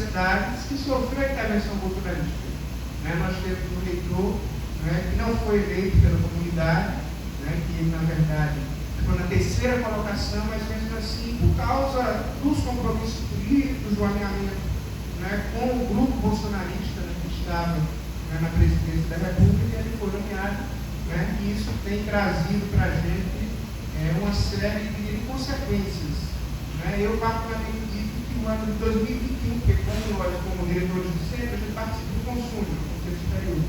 universidades que sofreu a intervenção bolsonarista. Nós temos um reitor que não foi eleito pela comunidade, que na verdade ficou na terceira colocação, mas mesmo assim, por causa dos compromissos políticos, do alinhamento com o grupo bolsonarista que estava na presidência da República, ele foi nomeado, e isso tem trazido para a gente uma série de consequências. Eu particularmente digo que o ano de 2021, porque como diretores do centro, a gente participa do consumo, do Conselho Superior.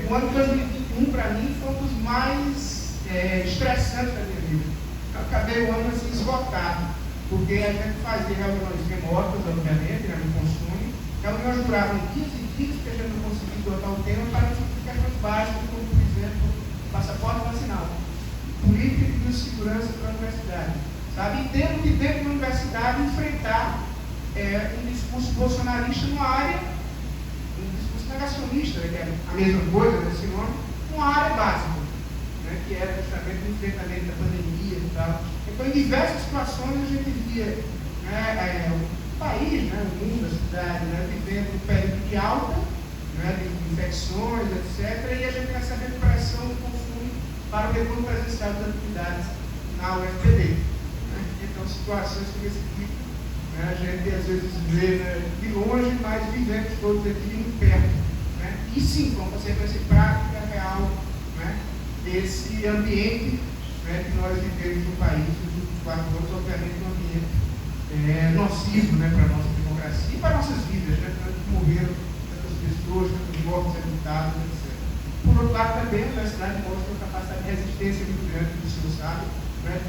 O ano de 2021, para mim, foi um dos mais estressantes da minha vida. Eu acabei o ano assim esgotado, porque a gente fazia reuniões remotas, obviamente, no consumo. Reuniões duravam 15 dias, porque a gente não conseguia esgotar o tema para discutir questões básicas, como, por exemplo, passaporte vacinal, política de segurança para a universidade. E tendo que, dentro da universidade, enfrentar um discurso bolsonarista numa área, um discurso negacionista, que é a mesma coisa nesse nome, numa área básica, que era justamente o enfrentamento da pandemia e tal. Então, em diversas situações, a gente via o país, o mundo, a cidade, vivendo um período de alta, de infecções, etc., e a gente tem essa recuperação do consumo para o retorno presencial das atividades na UFPB. Então, situações como esse tipo, a gente às vezes vê de longe, mas vivemos todos aqui muito perto. E sim, com consequência prática, real, desse ambiente que nós vivemos no país nos últimos 4 anos, obviamente um ambiente nocivo para a nossa democracia e para as nossas vidas, tanto que morreram tantas pessoas, tantos mortos evitados, etc. Por outro lado, também a universidade mostra uma capacidade de resistência muito grande, que o senhor sabe,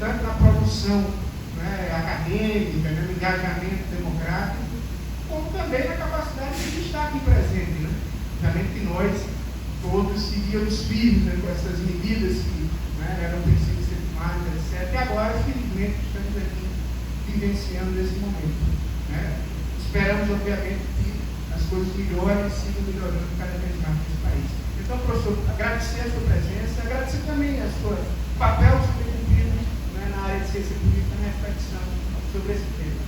tanto na produção acadêmica, no engajamento democrático, como também na capacidade de estar aqui presente. Obviamente que nós todos seguíamos firmes com essas medidas que eram princípios ser tomadas, etc. E agora, felizmente, estamos aqui vivenciando esse momento. Esperamos, obviamente, que as coisas melhorem e sigam melhorando cada vez mais nesse país. Então, professor, agradecer a sua presença, agradecer também o seu papel cumprido na área de ciência política, na reflexão sobre esse tema.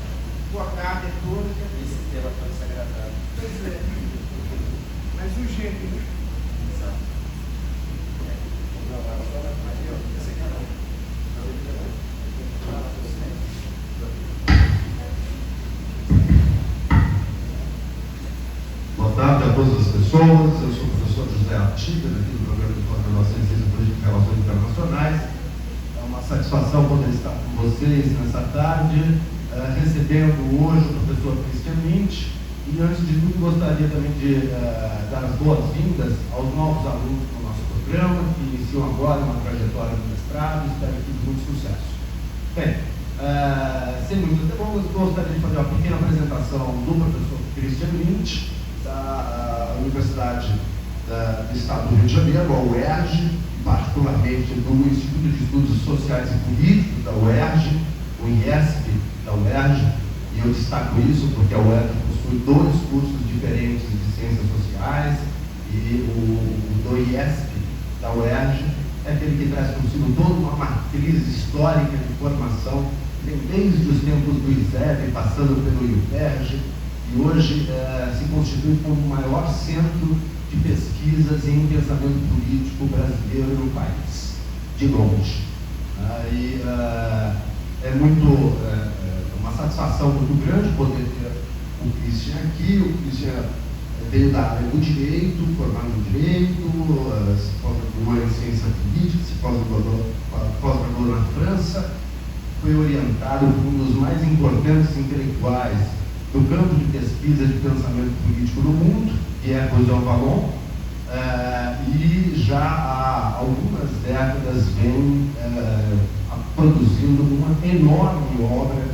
Boa tarde a todos. Esse tema foi desagradável. Pois é. Mas urgente, né? Exato. Boa tarde a todas as pessoas. Eu sou o professor José Artigas, aqui do Programa de Pós-Graduação em Ciência Política e Relações Internacionais. É uma satisfação poder estar com vocês nessa tarde, recebendo hoje o professor Christian Lynch. E antes de tudo, gostaria também de dar as boas-vindas aos novos alunos do nosso programa, que iniciam agora uma trajetória no mestrado. Espero que de muito sucesso. Bem, sem muitas delongas, gostaria de fazer uma pequena apresentação do professor Christian Lynch, da Universidade do Estado do Rio de Janeiro, a UERJ, particularmente do Instituto de Estudos Sociais e Políticos da UERJ, o IESP da UERJ, e eu destaco isso porque a UERJ possui 2 cursos diferentes de Ciências Sociais, e o do IESP da UERJ é aquele que traz consigo toda uma matriz histórica de formação, que vem desde os tempos do ISEB, passando pelo IUPERJ, e hoje se constitui como o maior centro de pesquisas em pensamento político brasileiro no país, de longe. É uma satisfação muito grande poder ter o Christian aqui. O Christian veio da área do direito, formado em direito, se pós-graduou em ciência política, se pós-graduou na França, foi orientado por um dos mais importantes intelectuais do campo de pesquisa de pensamento político no mundo, que é Rousseau Vallon, e já há algumas décadas vem produzindo uma enorme obra,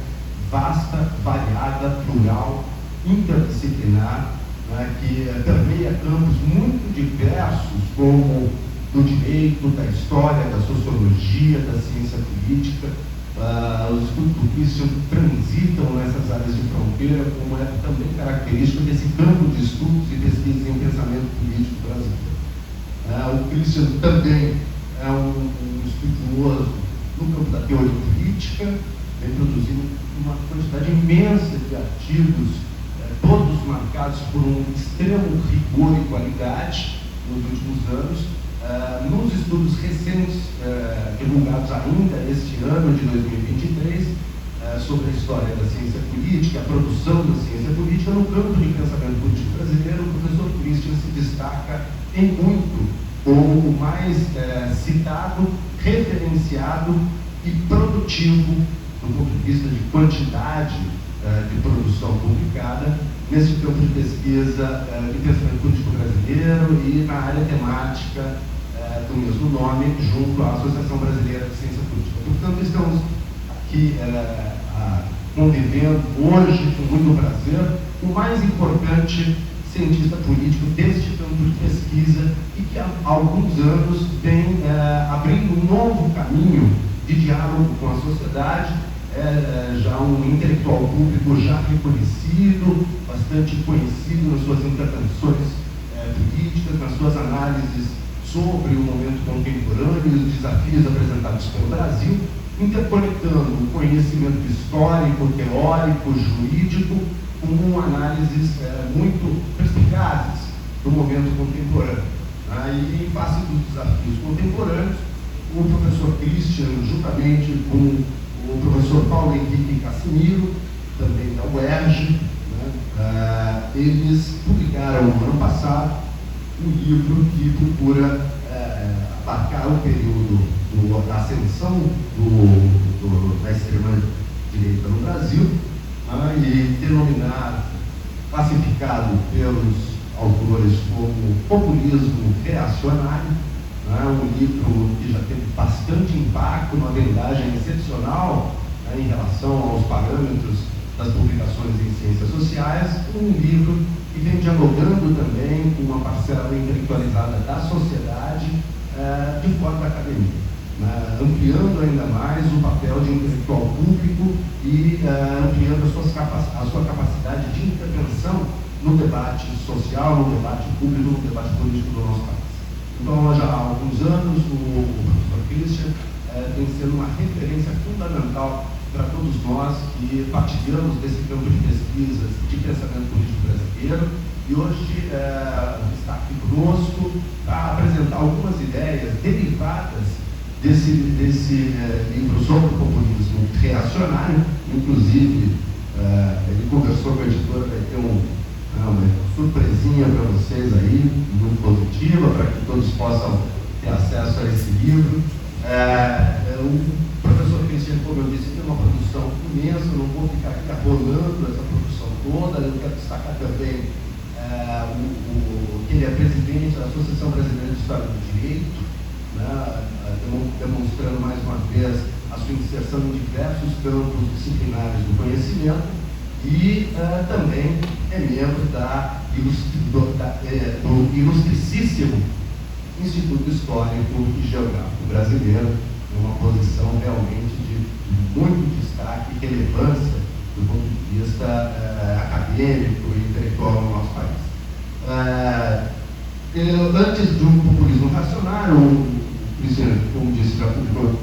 vasta, variada, plural, interdisciplinar, que permeia campos muito diversos, como do direito, da história, da sociologia, da ciência política. Os estudos do Christian transitam nessas áreas de fronteira, como é também característico desse campo de estudos e pesquisas em pensamento político brasileiro. O Christian também é um estudioso no campo da teoria política, vem produzindo uma quantidade imensa de artigos todos marcados por um extremo rigor e qualidade nos últimos anos. Nos estudos recentes, divulgados ainda este ano de 2023, sobre a história da ciência política, a produção da ciência política, no campo de pensamento político brasileiro, o professor Christian se destaca em muito como o mais citado, referenciado e produtivo, do ponto de vista de quantidade de produção publicada, nesse campo de pesquisa de pensamento político brasileiro e na área temática do mesmo nome, junto à Associação Brasileira de Ciência Política. Portanto, estamos aqui convivendo hoje, com muito prazer, o mais importante cientista político deste campo de pesquisa e que há alguns anos vem abrindo um novo caminho de diálogo com a sociedade, já um intelectual público já reconhecido, bastante conhecido nas suas intervenções políticas, nas suas análises sobre o momento contemporâneo e os desafios apresentados pelo Brasil, interconectando o conhecimento histórico, teórico, jurídico, com análises muito perspicazes do momento contemporâneo. E em face dos desafios contemporâneos, o professor Christian, juntamente com o professor Paulo Henrique Cassimiro, também da UERJ, eles publicaram no ano passado um livro que procura abarcar o período da ascensão da extrema-direita no Brasil, e denominado, classificado pelos autores como populismo reacionário, um livro que já teve bastante impacto, uma abordagem excepcional em relação aos parâmetros das publicações em ciências sociais, um livro que vem dialogando também com uma parcela intelectualizada da sociedade de fora da academia, ampliando ainda mais o papel de intelectual público e ampliando a sua capacidade de intervenção no debate social, no debate público, no debate político do nosso país. Então, já há alguns anos, o professor Christian tem sido uma referência fundamental para todos nós que partilhamos desse campo de pesquisas de pensamento político brasileiro, e hoje está aqui conosco para apresentar algumas ideias derivadas desse livro sobre o populismo reacionário. Inclusive, ele conversou com a editora, vai ter uma surpresinha para vocês aí, muito positiva, para que todos possam ter acesso a esse livro. O professor Christian, como eu disse, tem uma produção imensa, não vou ficar aqui arrolando essa produção toda. Eu quero destacar também que ele é presidente da Associação Brasileira de História do Direito, demonstrando mais uma vez a sua inserção em diversos campos disciplinares do conhecimento, e também é membro do ilustricíssimo Instituto Histórico e Geográfico Brasileiro, uma posição realmente de muito destaque e relevância do ponto de vista acadêmico e intelectual no nosso país. Antes do populismo racionário, como disse, já publicou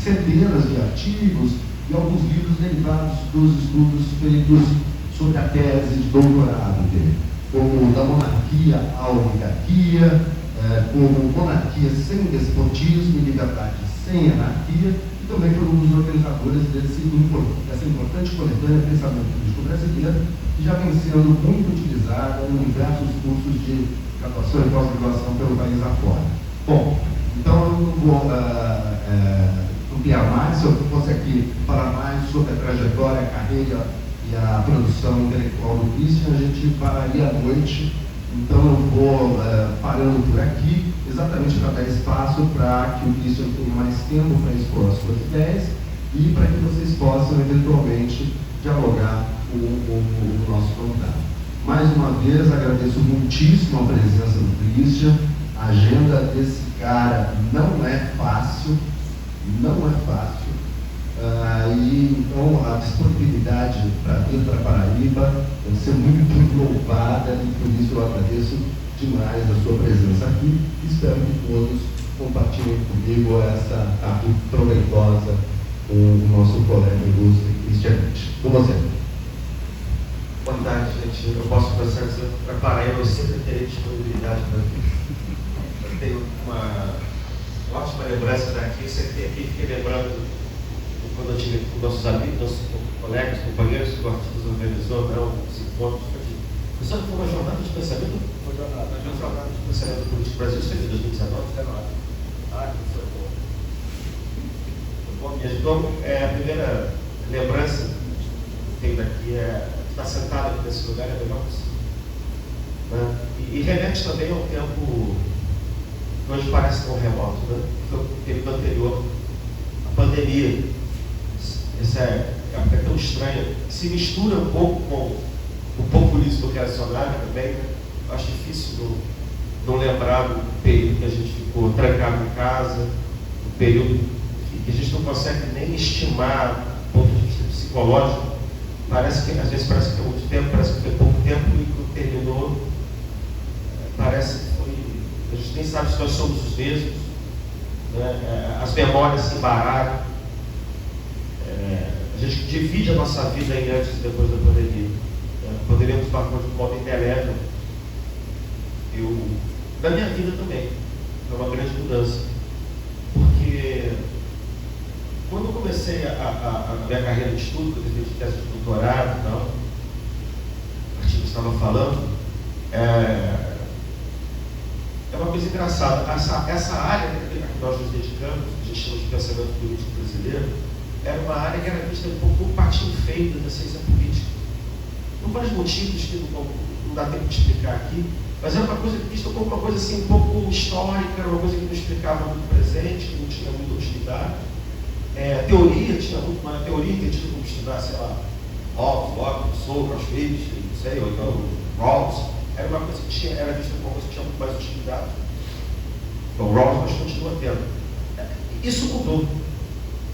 centenas de artigos e alguns livros derivados dos estudos feitos sobre a tese de doutorado dele, como Da Monarquia à Oligarquia, como Monarquia sem Despotismo e Liberdade sem Anarquia, e também foi um dos organizadores dessa importante coletânea Pensamento Político Brasileiro, que já vem sendo muito utilizada em diversos cursos de graduação e pós-graduação pelo país afora. Bom, então eu não vou ampliar mais. Se eu fosse aqui falar mais sobre a trajetória, a carreira e a produção intelectual do Christian, a gente pararia à noite. Então eu vou parando por aqui, exatamente para dar espaço para que o Christian tenha mais tempo para expor as suas ideias e para que vocês possam eventualmente dialogar com o nosso convidado. Mais uma vez, agradeço muitíssimo a presença do Christian. A agenda desse cara não é fácil, e então a disponibilidade para vir para Paraíba deve ser muito louvada, e por isso eu agradeço demais a sua presença aqui. Espero que todos compartilhem comigo essa tarde proveitosa com o nosso colega ilustre Christian. Com você. Boa tarde, gente. Eu posso começar para parar, eu sempre terei disponibilidade para vir. Eu tenho uma ótima lembrança daqui, sempre aqui, fiquei lembrando de quando eu tive com nossos amigos, nossos colegas, companheiros que o artista organizou, os encontros. Isso foi uma jornada de pensamento? Foi jornada de pensamento político Brasil, isso foi em 2019? Isso foi bom. Foi bom mesmo. Então, a primeira lembrança que tenho daqui é estar sentado aqui nesse lugar, é legal isso. Né? E remete também ao tempo que hoje parece tão remoto, né? Foi o período anterior à pandemia. Essa é tão estranha, se mistura um pouco com o populismo reacionário também, né? Eu acho difícil não lembrar do período que a gente ficou trancado em casa, o período que a gente não consegue nem estimar do ponto de vista psicológico. Parece que, às vezes, parece que foi muito tempo, parece que foi pouco tempo, e quando terminou, parece que foi. A gente nem sabe se nós somos os mesmos, né? As memórias se baralham, a gente divide a nossa vida em antes e depois da pandemia. Poderíamos falar de modo indelével. Na minha vida também, foi uma grande mudança, porque quando eu comecei a minha carreira de estudo, eu fiz tese de doutorado e tal, o artigo estava falando, é uma coisa engraçada. Essa área que nós nos dedicamos, que a gente chama de pensamento político brasileiro, era uma área que era vista um pouco um patinho feio da ciência política. Por vários motivos que não dá tempo de explicar aqui, mas era uma coisa vista como uma coisa assim, um pouco histórica, era uma coisa que não explicava muito o presente, que não tinha muita utilidade. Teoria, tinha muito mais teoria, que tinha como estudar, sei lá, Hobbes, Locke, Rousseau, Clausewitz, não sei, ou então Rawls. Era uma coisa que era vista como uma coisa que tinha muito mais utilidade. Então, Rawls nós continua tendo. Isso mudou.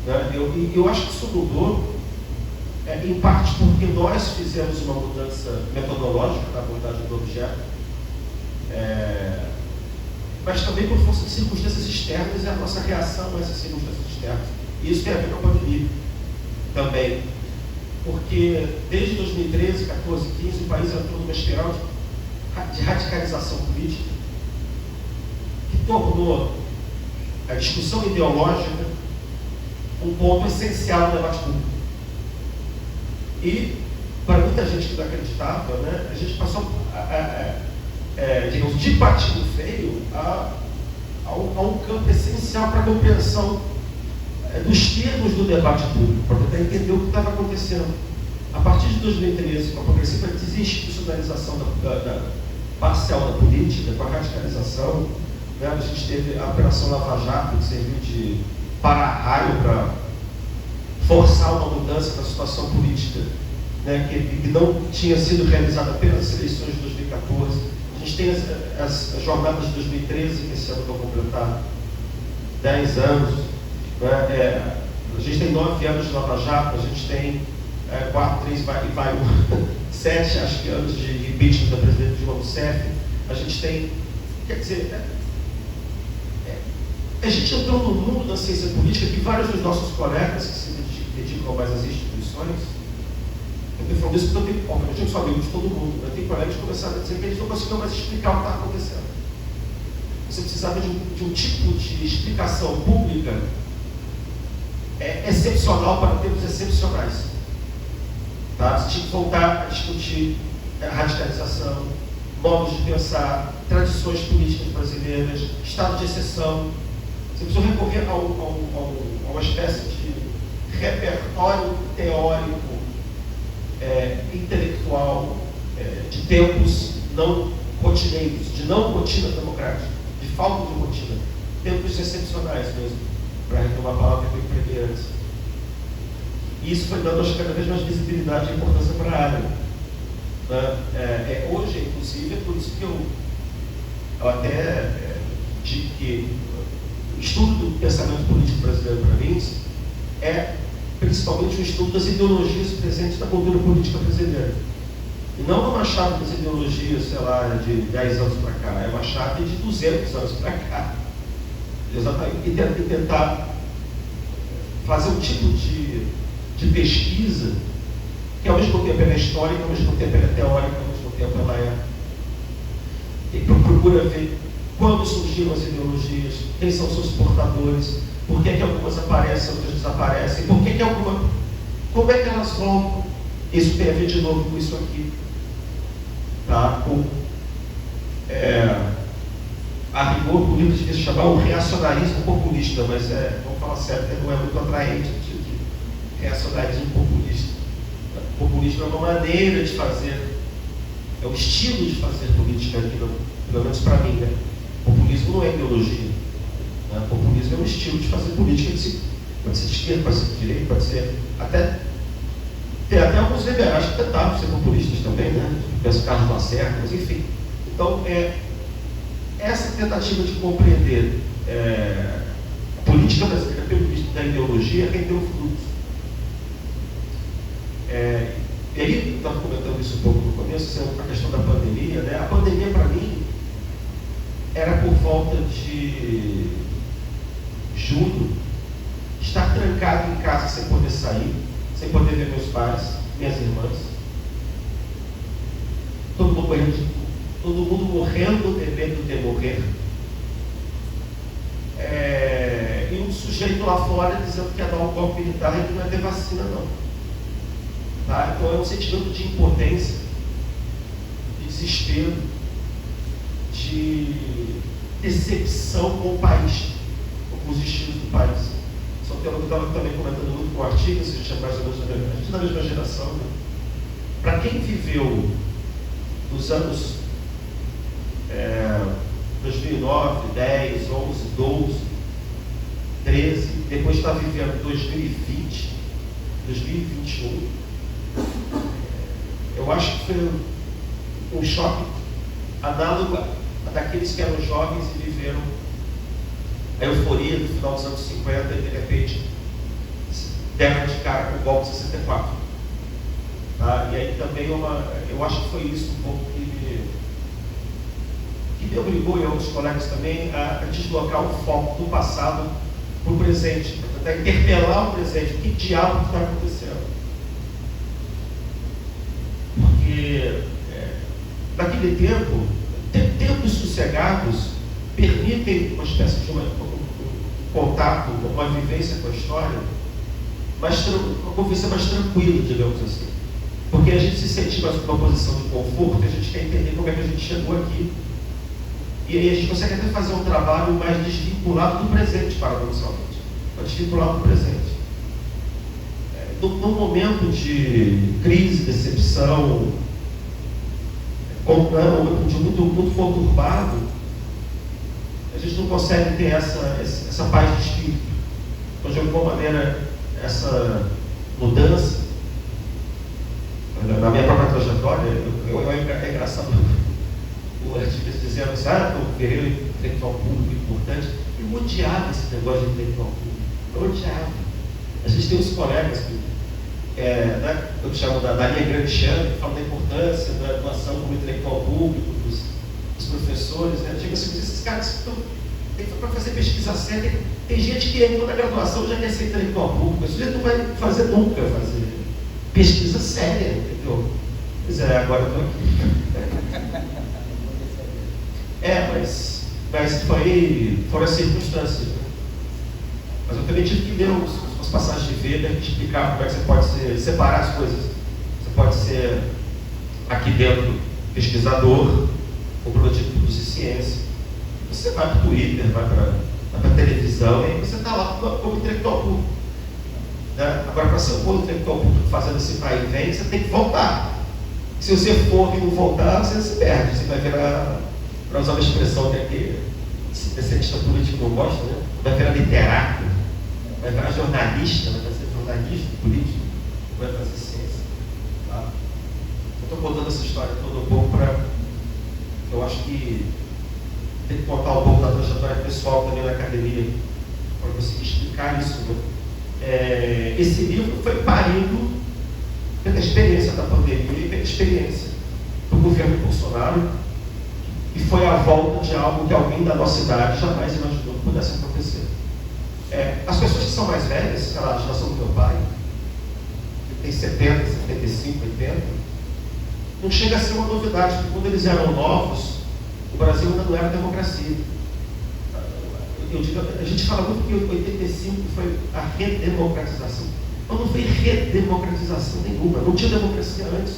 Né? Eu acho que isso mudou, em parte porque nós fizemos uma mudança metodológica na abordagem do objeto, mas também por força de circunstâncias externas e a nossa reação a essas circunstâncias externas. E isso tem a ver com a pandemia também, porque desde 2013, 14, 15, o país entrou numa espiral de radicalização política que tornou a discussão ideológica um ponto essencial do debate público. E, para muita gente que não acreditava, né, a gente passou, digamos, de patinho feio a um campo essencial para a compreensão dos termos do debate público, para tentar entender o que estava acontecendo. A partir de 2013, com a progressiva desinstitucionalização da parcial da política, com a radicalização, né, a gente teve a Operação Lava Jato, que serviu de para-raio para forçar uma mudança da situação política, né, que não tinha sido realizada apenas nas eleições de 2014. A gente tem as jornadas de 2013, que esse ano vão completar 10 anos. Né, a gente tem 9 anos de Lava Jato, a gente tem 7, acho que, anos de impeachment da presidente Dilma Rousseff. A gente tem, quer dizer, a gente entrou no mundo da ciência política que vários dos nossos colegas que se dedicam mais às instituições, eu estou falando isso porque eu tenho só amigos de todo mundo, né? Tem colegas que começaram a dizer que eles não conseguiam mais explicar o que está acontecendo. Você precisava de um tipo de explicação pública excepcional para tempos excepcionais. Tá? Você tinha que voltar a discutir radicalização, modos de pensar, tradições políticas brasileiras, estado de exceção. Você precisa recorrer a uma espécie de repertório teórico, intelectual, de tempos não rotineiros, de não rotina democrática, de falta de rotina, tempos excepcionais mesmo, para retomar a palavra que eu empreguei antes. E isso foi dando, acho, cada vez mais visibilidade e importância para a área. Hoje, inclusive, é por isso que eu até digo que o estudo do pensamento político brasileiro, para mim, é principalmente o estudo das ideologias presentes na cultura política brasileira. E não uma chave das ideologias, sei lá, de 10 anos para cá, é uma chave de 200 anos para cá. Exatamente. E tentar fazer um tipo de pesquisa que ao mesmo tempo ela é histórica, ao mesmo tempo ela é teórica, ao mesmo tempo ela é... E procura ver quando surgiram as ideologias, quem são seus portadores, por que algumas aparecem, outras desaparecem, por que algumas... Como é que elas voltam? Isso tem a ver de novo com isso aqui. Tá? Com... a rigor, o livro devia se chamar o reacionarismo populista, mas vamos falar sério, não é muito atraente isso aqui. Reacionarismo populista. Populismo é uma maneira de fazer, é o estilo de fazer política aqui, pelo menos para mim, né? Populismo não é ideologia, né? Populismo é um estilo de fazer política, pode ser de esquerda, pode ser de direita, pode ser tem até alguns liberais que tentaram ser populistas também, né? Penso Carlos Lacerda, mas enfim. Então, essa tentativa de compreender a política brasileira pelo visto da ideologia rendeu frutos. E aí, eu estava comentando isso um pouco no começo, a questão da pandemia, né? A pandemia, para mim, era por volta de julho, estar trancado em casa sem poder sair, sem poder ver meus pais, minhas irmãs, todo mundo morrendo de medo de morrer, e um sujeito lá fora dizendo que ia dar um golpe militar e que não ia ter vacina não. Tá? Então é um sentimento de impotência, de desespero, de decepção com o país, com os estilos do país. Só que eu estava também comentando muito com o artigo, se a gente é mais ou menos da mesma geração, né? Para quem viveu nos anos 2009, 10, 11, 12, 13, depois está vivendo 2020, 2021, eu acho que foi um choque análogo a daqueles que eram jovens e viveram a euforia do final dos anos 50 e de repente deram de cara com o golpe de 64. Tá? E aí também eu acho que foi isso um pouco que me obrigou, e outros colegas também, a deslocar o foco do passado para o presente, para tentar interpelar o presente. O que diabo está acontecendo? Porque naquele tempo, tempos sossegados permitem uma espécie de um contato, uma vivência com a história, uma convivência mais tranquila, digamos assim. Porque a gente se sente mais numa posição de conforto, a gente quer entender como é que a gente chegou aqui. E aí a gente consegue até fazer um trabalho mais desvinculado do presente, paradoxalmente. Mais desvinculado do presente. Num momento de crise, decepção, de muito conturbado, a gente não consegue ter essa paz de espírito. Então, de alguma maneira, essa mudança, na minha própria trajetória, é engraçado o artista dizendo assim, eu virei um intelectual público importante. Eu odiava esse negócio de intelectual público. Eu odiava. A gente tem uns colegas que, né, eu chamo da linha Gramsciana, que falam da importância da atuação como intelectual público, dos professores, né? Eu digo assim, esses caras para fazer pesquisa séria, tem gente que entrou na graduação já quer ser intelectual público, esse sujeito não vai nunca fazer pesquisa séria, entendeu? Pois agora eu estou aqui. Mas foram as circunstâncias, né? Mas eu também tive que ler as passagens de Weber que explicavam como é que você pode separar as coisas. Você pode ser aqui dentro pesquisador, ou produtivo de ciência. Você vai para o Twitter, vai para a televisão, e aí você está lá como intelectual público. Né? Agora, para ser um bom intelectual público fazendo esse vai e vem, você tem que voltar. Se você for e não voltar, você se perde. Você vai virar, para usar uma expressão que aqui esse cientista político não gosta, né? Vai virar literato, vai virar jornalista, vai ser jornalista político, vai fazer ciência. Tá? Eu estou contando essa história toda um pouco para... Eu acho que tem que contar um pouco da trajetória pessoal também na academia, para conseguir explicar isso. Né? Esse livro foi parido pela experiência da pandemia e pela experiência do governo Bolsonaro, e foi a volta de algo que alguém da nossa idade jamais imaginou que pudesse acontecer. As pessoas que são mais velhas, sei lá, a geração do meu pai, em 70, 75, 80, não chega a ser uma novidade, porque quando eles eram novos, o Brasil ainda não era democracia. A gente fala muito que 85 foi a redemocratização. Mas não foi redemocratização nenhuma, não tinha democracia antes.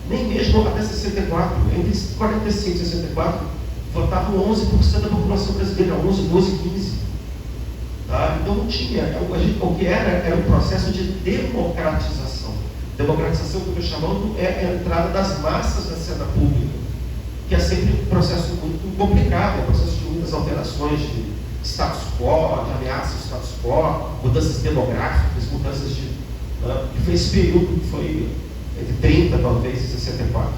Nem mesmo até 64, entre 45 e 64, votavam 11% da população brasileira, 11, 12, 15. Tá? Então não tinha, o que era um processo de democratização. Democratização, que eu estou chamando, é a entrada das massas na cena pública, que é sempre um processo muito complicado, é um processo de muitas alterações, de status quo, de ameaça ao status quo, mudanças demográficas, mudanças de... que foi esse período que foi entre 30, talvez, e 64.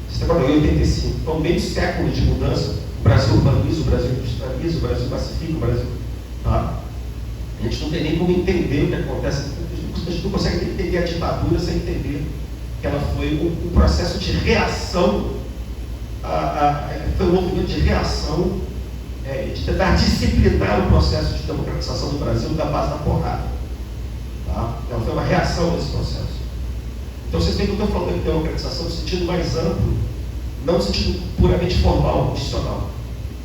64 e 85. Então, meio século de mudança, o Brasil urbaniza, o Brasil industrializa, o Brasil pacifica, o Brasil... Tá? A gente não tem nem como entender o que acontece, a gente não consegue entender a ditadura sem entender que ela foi um processo de reação, foi um movimento de reação, de tentar disciplinar o processo de democratização do Brasil da base da porrada. Tá? Então foi uma reação desse processo. Então vocês veem que eu estou falando de democratização no sentido mais amplo, não no sentido puramente formal, condicional.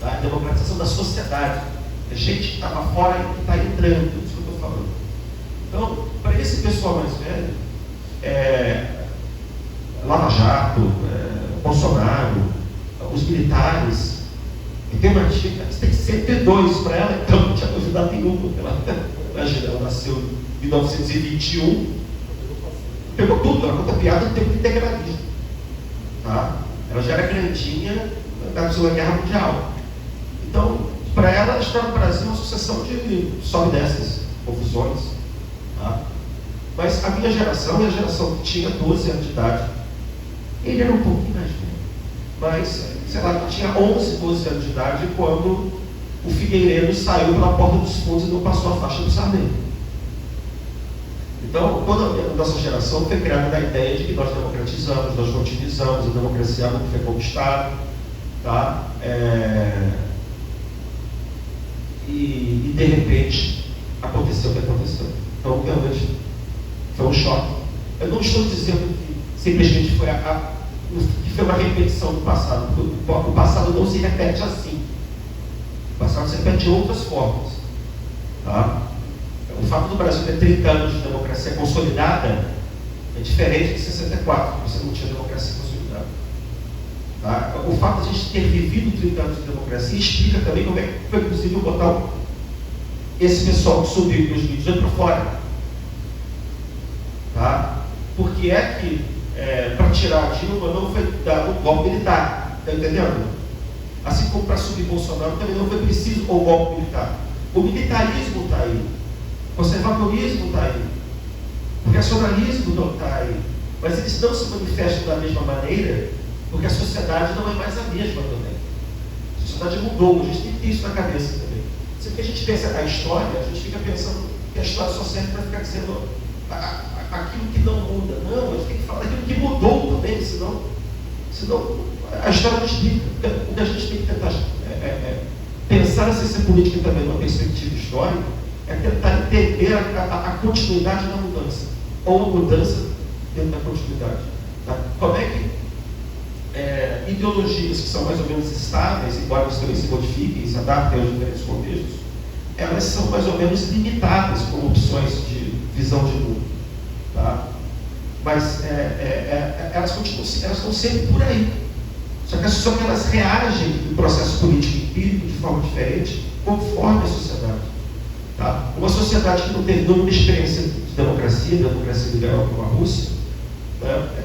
Tá? Democratização da sociedade. É gente que estava fora e que está entrando, isso que eu estou falando. Então, para esse pessoal mais velho, Lava Jato, Bolsonaro, os militares, tem uma tia, tem 102 para ela, então não tinha novidade nenhuma, porque ela nasceu em 1921, pegou tudo, ela conta piada do tempo de integralismo. Tá? Ela já era grandinha da Segunda Guerra Mundial. Então, para ela, a história do Brasil é uma sucessão de sobe e desces, confusões. Tá? Mas a minha geração, e a geração que tinha 12 anos de idade, ele era um pouquinho mais velho. Mas, sei lá, tinha 11, 12 anos de idade quando o Figueiredo saiu pela porta dos fundos e não passou a faixa do Sarney. Então, toda a nossa geração foi criada na ideia de que nós democratizamos, nós continuizamos, a democracia é algo que foi conquistado. Tá? E de repente aconteceu o que aconteceu. Então realmente foi um choque. Eu não estou dizendo que simplesmente foi que foi uma repetição do passado, porque o passado não se repete assim. O passado se repete de outras formas. Tá? O fato do Brasil ter 30 anos de democracia consolidada é diferente de 64, porque você não tinha democracia consolidada. Tá? O fato de a gente ter vivido 30 anos de democracia explica também como é que foi possível botar esse pessoal que subiu em 2018 para fora. Tá? Porque é que, para tirar a Dilma, não foi dado um golpe militar. Está entendendo? Assim como para subir Bolsonaro também não foi preciso o golpe militar. O militarismo está aí. O conservadorismo está aí. O racionalismo está aí. Mas eles não se manifestam da mesma maneira, porque a sociedade não é mais a mesma também. A sociedade mudou, a gente tem que ter isso na cabeça também. Sempre que a gente pensa a história, a gente fica pensando que a história só serve para ficar dizendo aquilo que não muda. Não, a gente tem que falar daquilo que mudou também, senão a história não explica. O que a gente tem que tentar pensar a ciência política também numa perspectiva histórica é tentar entender a continuidade da mudança, ou a mudança dentro da continuidade. Tá? Como é que ideologias que são mais ou menos estáveis, embora elas também se modifiquem e se adaptem aos diferentes contextos, elas são mais ou menos limitadas como opções de visão de mundo. Tá? Mas elas estão sempre por aí. Só que elas reagem no processo político empírico de forma diferente conforme a sociedade. Tá? Uma sociedade que não teve nenhuma experiência de democracia liberal como a Rússia,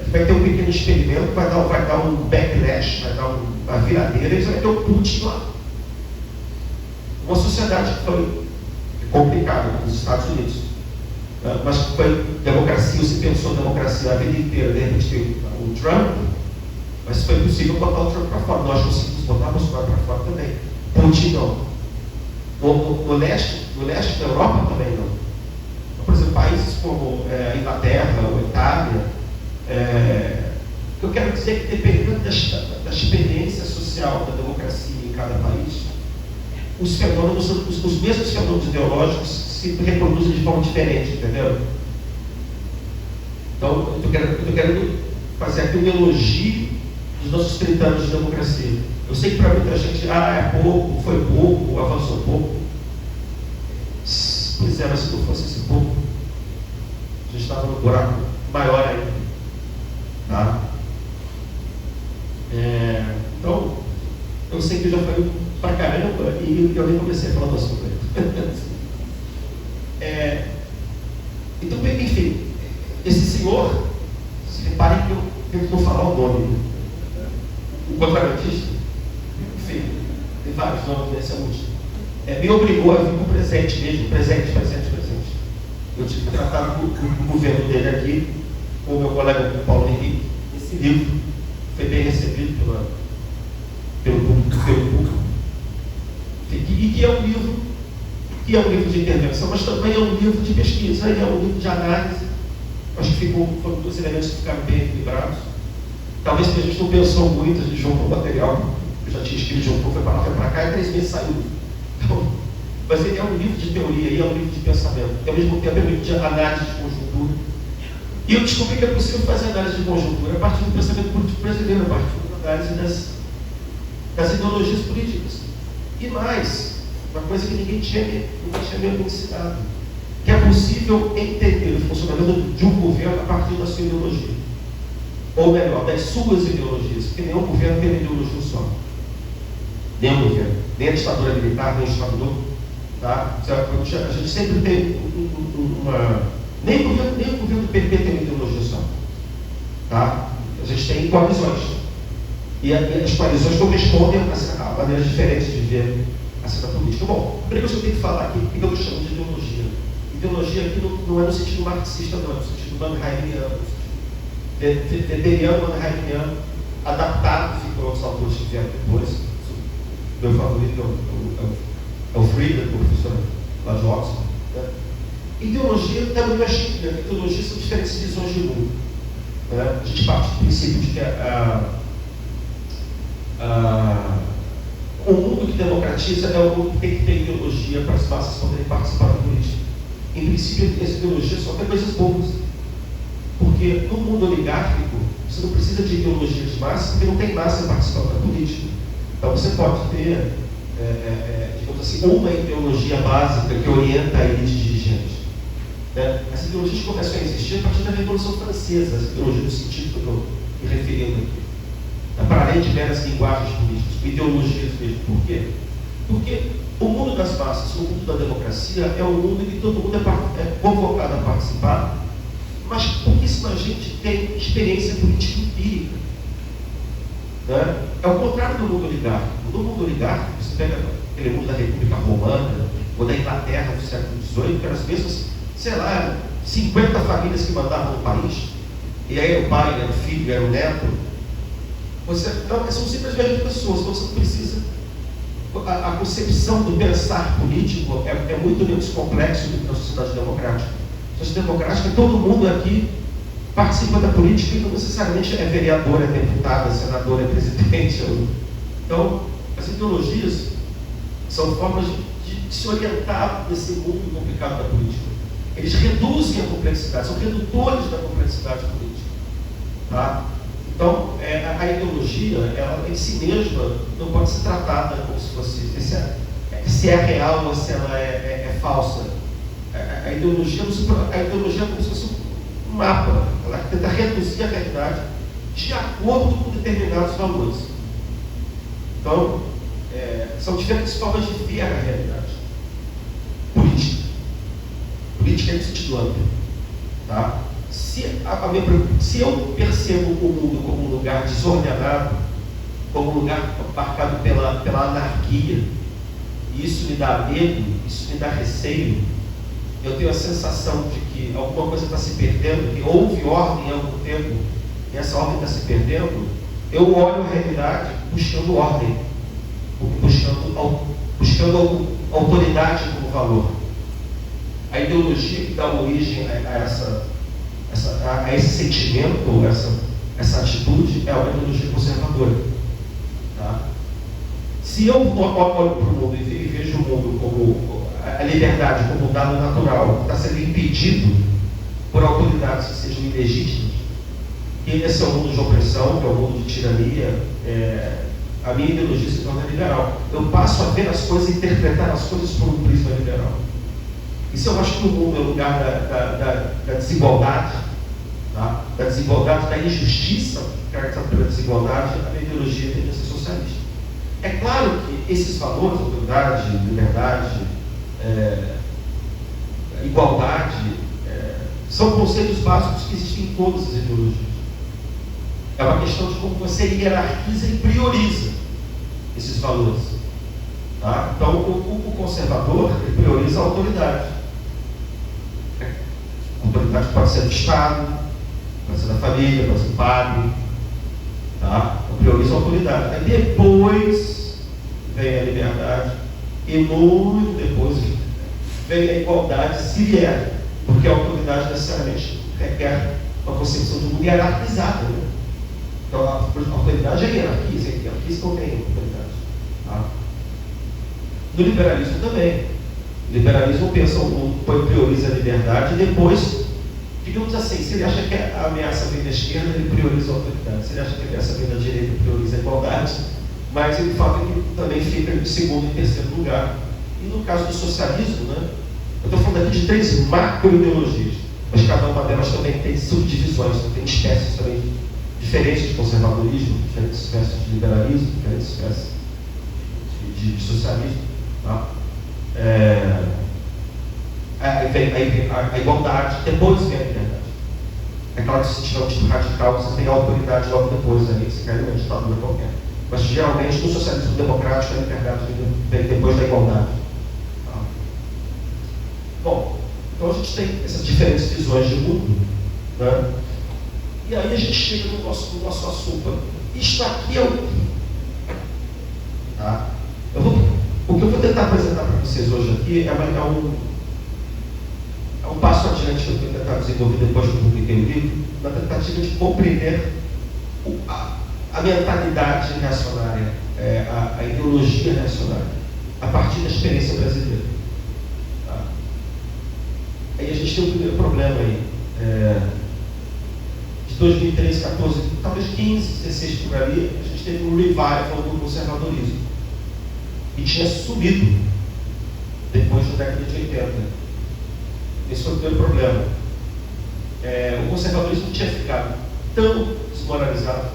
que vai ter um pequeno experimento, vai dar um backlash, vai dar uma viradeira, e vai ter um Putin lá. Uma sociedade que foi complicada, nos Estados Unidos, mas que foi democracia, se pensou democracia a vida inteira, de repente tem o Trump, mas foi possível botar o Trump para fora. Nós conseguimos botar o Bolsonaro para fora também. Putin não. No leste da Europa também não. Por exemplo, países como a Inglaterra ou a Itália, eu quero dizer que dependendo da experiência social da democracia em cada país, os mesmos fenômenos ideológicos se reproduzem de forma diferente, entendeu? Então, eu estou querendo fazer aqui um elogio dos nossos 30 anos de democracia. Eu sei que para muita gente, é pouco, foi pouco, avançou pouco. Pois é, mas se não fosse esse pouco, a gente estava no buraco maior ainda. Tá? Então, eu sei que eu já falei pra caramba e eu nem comecei a falar do assunto ainda. Então, enfim, esse senhor, se reparem que eu vou falar o nome, o contrabandista, enfim, tem vários nomes nesse último, me obrigou a vir com presente mesmo, presente. Eu tive que tratar com o governo dele aqui, com o meu colega Paulo Henrique. Esse livro foi bem recebido pelo público. E que é um livro de intervenção, mas também é um livro de pesquisa, é um livro de análise. Acho que foram dois elementos que ficaram bem equilibrados. Talvez porque a gente não pensou muito, a gente juntou o material, eu já tinha escrito, juntou, foi para lá, foi para cá, e 3 meses saiu. Então, mas ele é um livro de teoria e é um livro de pensamento, e ao mesmo tempo é um livro de análise de conjuntura. E eu descobri que é possível fazer análise de conjuntura a partir do pensamento político brasileiro, a partir da análise das ideologias políticas. E mais, uma coisa que ninguém tinha me ensinado, que é possível entender o funcionamento de um governo a partir da sua ideologia. Ou melhor, das suas ideologias, porque nenhum governo tem uma ideologia só. Nenhum governo, nem a ditadura militar, nem o ditador. Tá? A gente sempre tem nem o governo do PP tem uma ideologia só. Tá? A gente tem coalizões. E as coalizões correspondem a maneiras diferentes de ver a cena política. Bom, primeiro eu tenho que falar aqui o que eu chamo de ideologia. Ideologia aqui não é no sentido marxista, não, é no sentido manheimiano, weberiano, manheimiano, adaptado, ficam os autores que vieram depois. Meu favorito é o Friedman, o professor lá de Oxford. Né? Ideologia também não é chique, né? Ideologia são diferentes visões de mundo. Né? A gente parte do princípio de que o mundo que democratiza é o mundo que tem que ter ideologia para as massas poderem participar da política. Em princípio, essa ideologia só tem coisas boas. Porque no mundo oligárquico, você não precisa de ideologia de massa, porque não tem massa participando da política. Então você pode ter, digamos assim, uma ideologia básica que orienta a elite dirigente. Né? As ideologias começam a existir a partir da Revolução Francesa, as ideologias no sentido que eu estou me referindo aqui. Para além de meras linguagens políticas, ideologias mesmo. Por quê? Porque o mundo das massas, o mundo da democracia, é um mundo em que todo mundo é convocado a participar, mas pouquíssima gente tem experiência política empírica. Né? É o contrário do mundo oligárquico. No mundo oligárquico, você pega aquele mundo da República Romana, ou da Inglaterra do século XVIII, que eram as mesmas, sei lá, 50 famílias que mandavam no país, e aí era o pai, era o filho, era o neto. Então, são sempre as mesmas pessoas, então você precisa. A concepção do pensar político é muito menos complexo do que na sociedade democrática. Na sociedade democrática, todo mundo aqui participa da política e não necessariamente é vereador, é deputado, é senador, é presidente. Então, as ideologias são formas de se orientar nesse mundo complicado da política. Eles reduzem a complexidade, são redutores da complexidade política. Tá? Então, a ideologia, ela em si mesma, não pode ser tratada como se fosse, se é real ou se ela é falsa. A ideologia é como se fosse um mapa, ela tenta reduzir a realidade de acordo com determinados valores. Então, são diferentes formas de ver a realidade. Política é no sentido amplo. Tá? Se eu percebo o mundo como um lugar desordenado, como um lugar marcado pela anarquia, e isso me dá medo, isso me dá receio, eu tenho a sensação de que alguma coisa está se perdendo, que houve ordem há algum tempo, e essa ordem está se perdendo, eu olho a realidade buscando ordem, buscando autoridade como valor. A ideologia que dá origem a esse sentimento, essa atitude, é uma ideologia conservadora. Tá? Se eu olho para o mundo e vejo o mundo como a liberdade como um dado natural, que está sendo impedido por autoridades que sejam ilegítimas, que esse é o mundo de opressão, que é o mundo de tirania, a minha ideologia se torna liberal. Eu passo a ver as coisas e interpretar as coisas por um prisma liberal. E se eu acho que o mundo é o lugar da desigualdade, tá? Da desigualdade, da injustiça caracterizada pela desigualdade, a minha ideologia tende a ser socialista. É claro que esses valores, autoridade, liberdade, igualdade, são conceitos básicos que existem em todas as ideologias. É uma questão de como você hierarquiza e prioriza esses valores. Tá? Então, o conservador ele prioriza a autoridade. A autoridade pode ser do Estado, pode ser da família, pode ser do padre. Tá? Então, prioriza a autoridade. Aí depois vem a liberdade e muito depois vem a igualdade, se vier, porque a autoridade necessariamente requer uma concepção de mundo hierarquizada. Né? Então, a autoridade é hierarquia, hierarquia não tem autoridade. Tá? No liberalismo também. O liberalismo pensa o mundo, prioriza a liberdade e depois, digamos assim, se ele acha que a ameaça vem da esquerda, ele prioriza a autoridade. Se ele acha que a ameaça vem da direita, ele prioriza a igualdade. Mas ele fala que também fica em segundo e terceiro lugar. E no caso do socialismo, né, eu estou falando aqui de 3 macro-ideologias, mas cada uma delas também tem subdivisões, tem espécies também diferentes de conservadorismo, diferentes espécies de liberalismo, diferentes espécies de socialismo. Tá? Aí vem a igualdade, depois vem a liberdade. É claro que se tiver um tipo radical, você tem a autoridade logo depois, aí você cai numa ditadura qualquer. Mas geralmente no socialismo democrático a liberdade vem depois da igualdade. Tá? Bom, então a gente tem essas diferentes visões de mundo, né? E aí a gente chega no nosso assunto. Isto aqui é o. Tá? O que eu vou tentar apresentar para vocês hoje aqui é um passo adiante que eu vou tentar desenvolver depois que eu publiquei o livro, na tentativa de compreender a mentalidade reacionária, a ideologia reacionária, a partir da experiência brasileira. Tá? Aí a gente tem o primeiro problema aí. De 2013, 14, talvez 15, 16 por ali, a gente teve um revival do conservadorismo. E tinha subido depois da década de 80. Esse foi o primeiro problema. O conservadorismo tinha ficado tão desmoralizado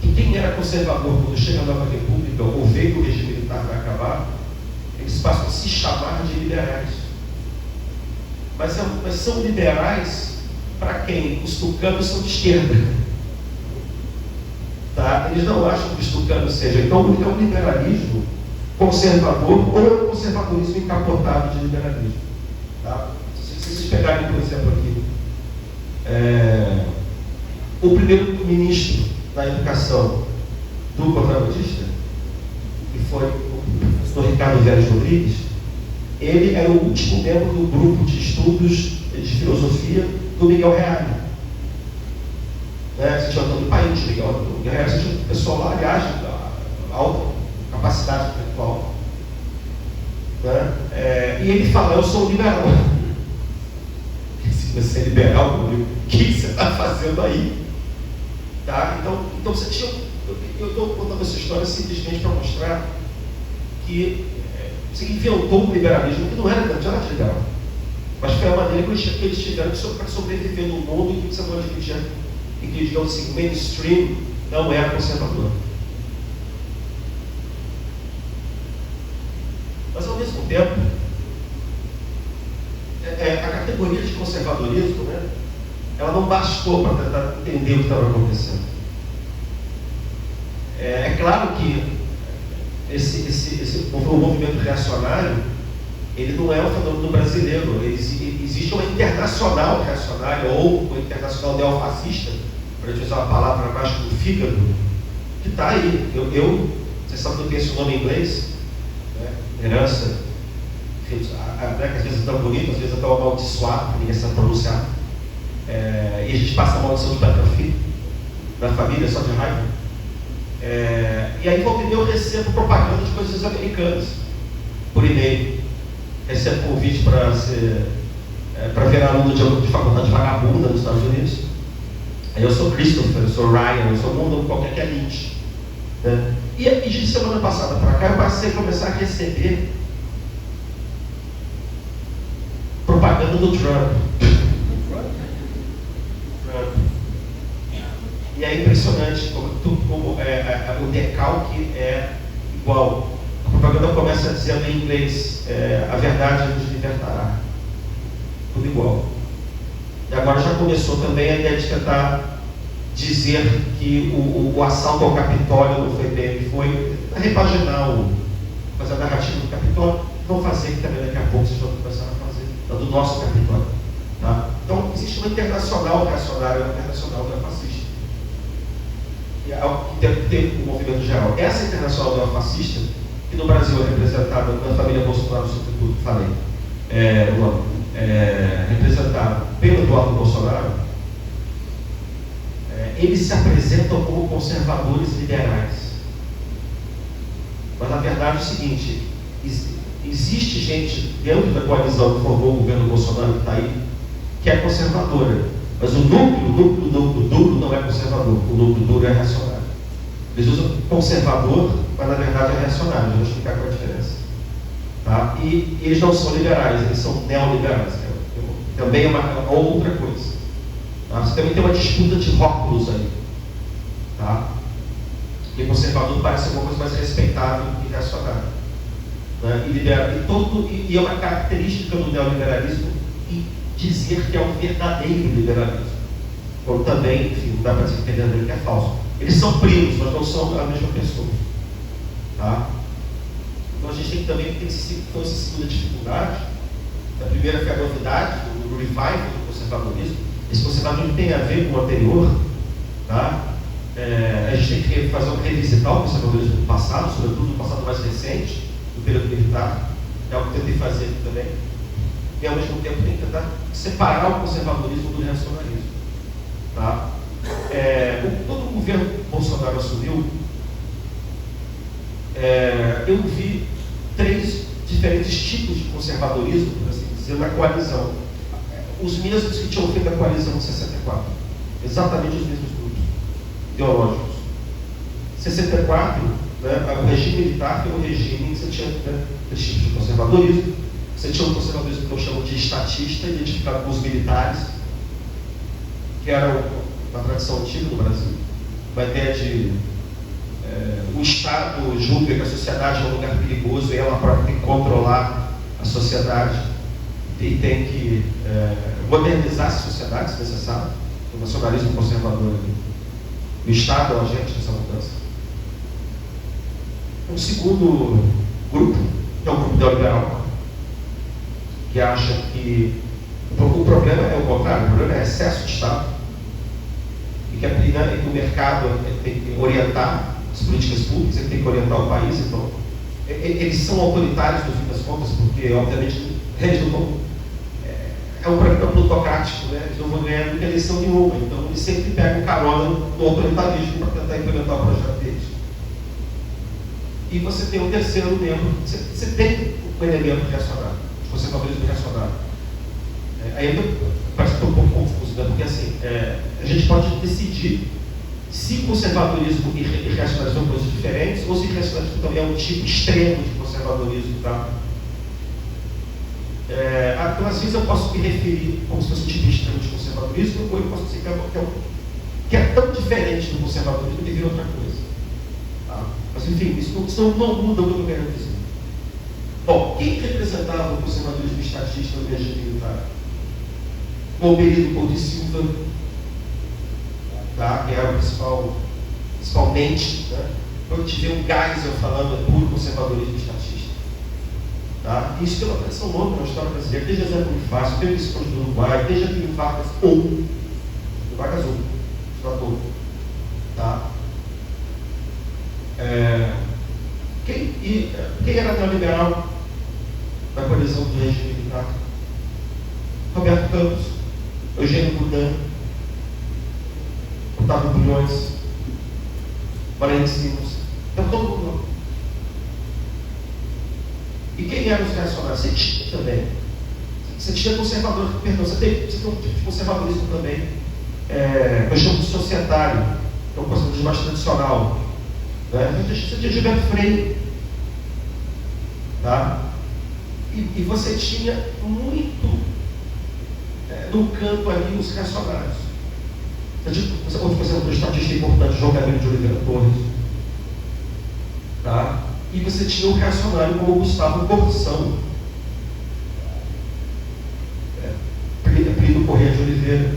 que quem era conservador quando chega a Nova República ou vê que o regime militar vai acabar, eles passam a se chamar de liberais. Mas são liberais para quem? Os tucanos são de esquerda. Tá? Eles não acham que os tucanos sejam. Então é um liberalismo conservador ou um conservadorismo encapotado de liberalismo. Tá? Se vocês pegarem, por exemplo, aqui, o primeiro-ministro da educação do conservadorista, que foi o professor Ricardo Vélez Rodrigues, ele era o último membro do grupo de estudos de filosofia do Miguel Reale. Você tinha Antônio Paim, Miguel Reale, você tinha um pessoal lá, aliás, de alta capacidade intelectual. E ele fala, eu sou liberal. Se você é liberal, o que você está fazendo aí? Tá? Então você tinha. Eu estou contando essa história simplesmente para mostrar que você inventou um liberalismo que não era liberal. Mas foi a maneira que eles tiveram para sobreviver no mundo em que você pode dividir, em que, digamos assim, o mainstream não era conservador. Mas, ao mesmo tempo, a categoria de conservadorismo, né, ela não bastou para tentar entender o que estava acontecendo. É claro que o movimento reacionário, ele não é um fenômeno brasileiro, existe uma internacional reacionária ou uma internacional neofascista, para a gente usar uma palavra mais do fígado, que está aí. Vocês sabem que eu tenho esse nome em inglês, né? Herança, às vezes é tão bonito, às vezes é tão amaldiçoado, que ninguém sabe pronunciar. E a gente passa a maldição de pai para filho, da família, só de raiva. E aí, volta e meia, eu recebo propaganda de coisas americanas por e-mail. Recebo convite para ser para ver aluno de faculdade vagabunda nos Estados Unidos. Eu sou Christopher, eu sou Ryan, eu sou o mundo qualquer que é Lynch. Né? E de semana passada para cá eu passei a começar a receber propaganda do Trump. E é impressionante como o decalque é igual. A propaganda começa dizendo em inglês, a verdade nos libertará. Tudo igual. E agora já começou também a ideia de tentar dizer que o assalto ao Capitólio não foi bem, ele foi repaginar fazer a narrativa do Capitólio, vão fazer que também daqui a pouco vocês vão começar a fazer, do nosso Capitólio. Tá? Então existe uma internacional reacionária, uma internacional neofascista. Que tem o movimento geral. Essa internacional neofascista, que no Brasil é representada na família Bolsonaro, sobretudo, falei, representada pelo Eduardo Bolsonaro, eles se apresentam como conservadores liberais. Mas na verdade é o seguinte, existe gente dentro da coalizão que formou o governo Bolsonaro que está aí, que é conservadora. Mas o núcleo duro não é conservador, o núcleo duro é reacionário. Eles usam conservador, mas na verdade é reacionário. Eu vou explicar qual é a diferença. Tá? E eles não são liberais, eles são neoliberais. Também é uma outra coisa. Tá? Você também tem uma disputa de rótulos aí. Tá? E conservador parece ser uma coisa mais respeitável e reacionária. Né? E é uma característica do neoliberalismo dizer que é um verdadeiro liberalismo. Como também, enfim, não dá para dizer que é verdadeiro, que é falso. Eles são primos, mas não são a mesma pessoa. Tá? Então a gente tem que também ter essa segunda dificuldade. A primeira foi a novidade, o revival do conservadorismo. Esse conservadorismo tem a ver com o anterior. Tá? A gente tem que revisitar o conservadorismo do passado, sobretudo do passado mais recente, do período militar. É o que eu tentei fazer aqui também. E ao mesmo tempo tem que tentar separar o conservadorismo do reacionarismo. Tá? Todo o governo Bolsonaro assumiu, eu vi 3 diferentes tipos de conservadorismo, por assim dizer, na coalizão. Os mesmos que tinham feito a coalizão de 64. Exatamente os mesmos grupos ideológicos. 64, né, o regime militar foi um regime que você tinha 3 tipos de conservadorismo. Você tinha um conservadorismo que eu chamo de estatista, identificado com os militares, que era uma tradição antiga no Brasil. Uma ideia de o Estado julga que a sociedade é um lugar perigoso e ela própria tem que controlar a sociedade e tem que modernizar a sociedade, se necessário. O nacionalismo conservador. O Estado é o agente dessa mudança. Um segundo grupo, que é o grupo neoliberal, que acha que o problema é o contrário, o problema é excesso de Estado, e que o mercado tem que orientar as políticas públicas, ele tem que orientar o país. Então, eles são autoritários no fim das contas, porque obviamente eles não vão, é um programa plutocrático, né? Eles não vão ganhar nunca eleição nenhuma, então eles sempre pegam carona do autoritarismo para tentar implementar o projeto deles. E você tem um terceiro membro, você tem um elemento reacionário, conservadorismo reacionário. Aí parece que estou um pouco confuso, né? Porque assim, a gente pode decidir se conservadorismo e reacionarismo são coisas diferentes, ou se reacionarismo também é um tipo extremo de conservadorismo. Tá? Então, às vezes eu posso me referir como se fosse um tipo extremo de conservadorismo, ou eu posso dizer que é tão diferente do conservadorismo que vira outra coisa. Tá? Mas enfim, isso não muda o que eu quero dizer. Bom, quem representava o conservadorismo estatista no regime militar? O Alberino Couto de Silva, tá? Que era o principalmente, né? Quando tiver um Geisel falando, é puro conservadorismo estatista. Tá? Isso tem uma tradição longa na história brasileira, desde José Bonifácio, desde o Escondo do Uruguai, desde Getúlio Vargas do Vargas I, tratou. Tá? Quem era neoliberal na coalizão do regime militar? Roberto Campos, Eugênio Goudin, Otávio Bulhões, Mariano Simons. Então todo mundo. E quem eram os reacionários? Você tinha também. Você Você tinha conservador, perdão, você tem um tipo de conservadorismo também, eu chamo de societário, que é um conservadorismo mais tradicional. Né? Você tinha Gilberto Freire, tá? E você tinha muito no canto ali os reacionários. Outro conservador estatístico importante, João Gabriel de Oliveira Torres. Tá? E você tinha um reacionário como Gustavo Corsão, Plínio Corrêa de Oliveira,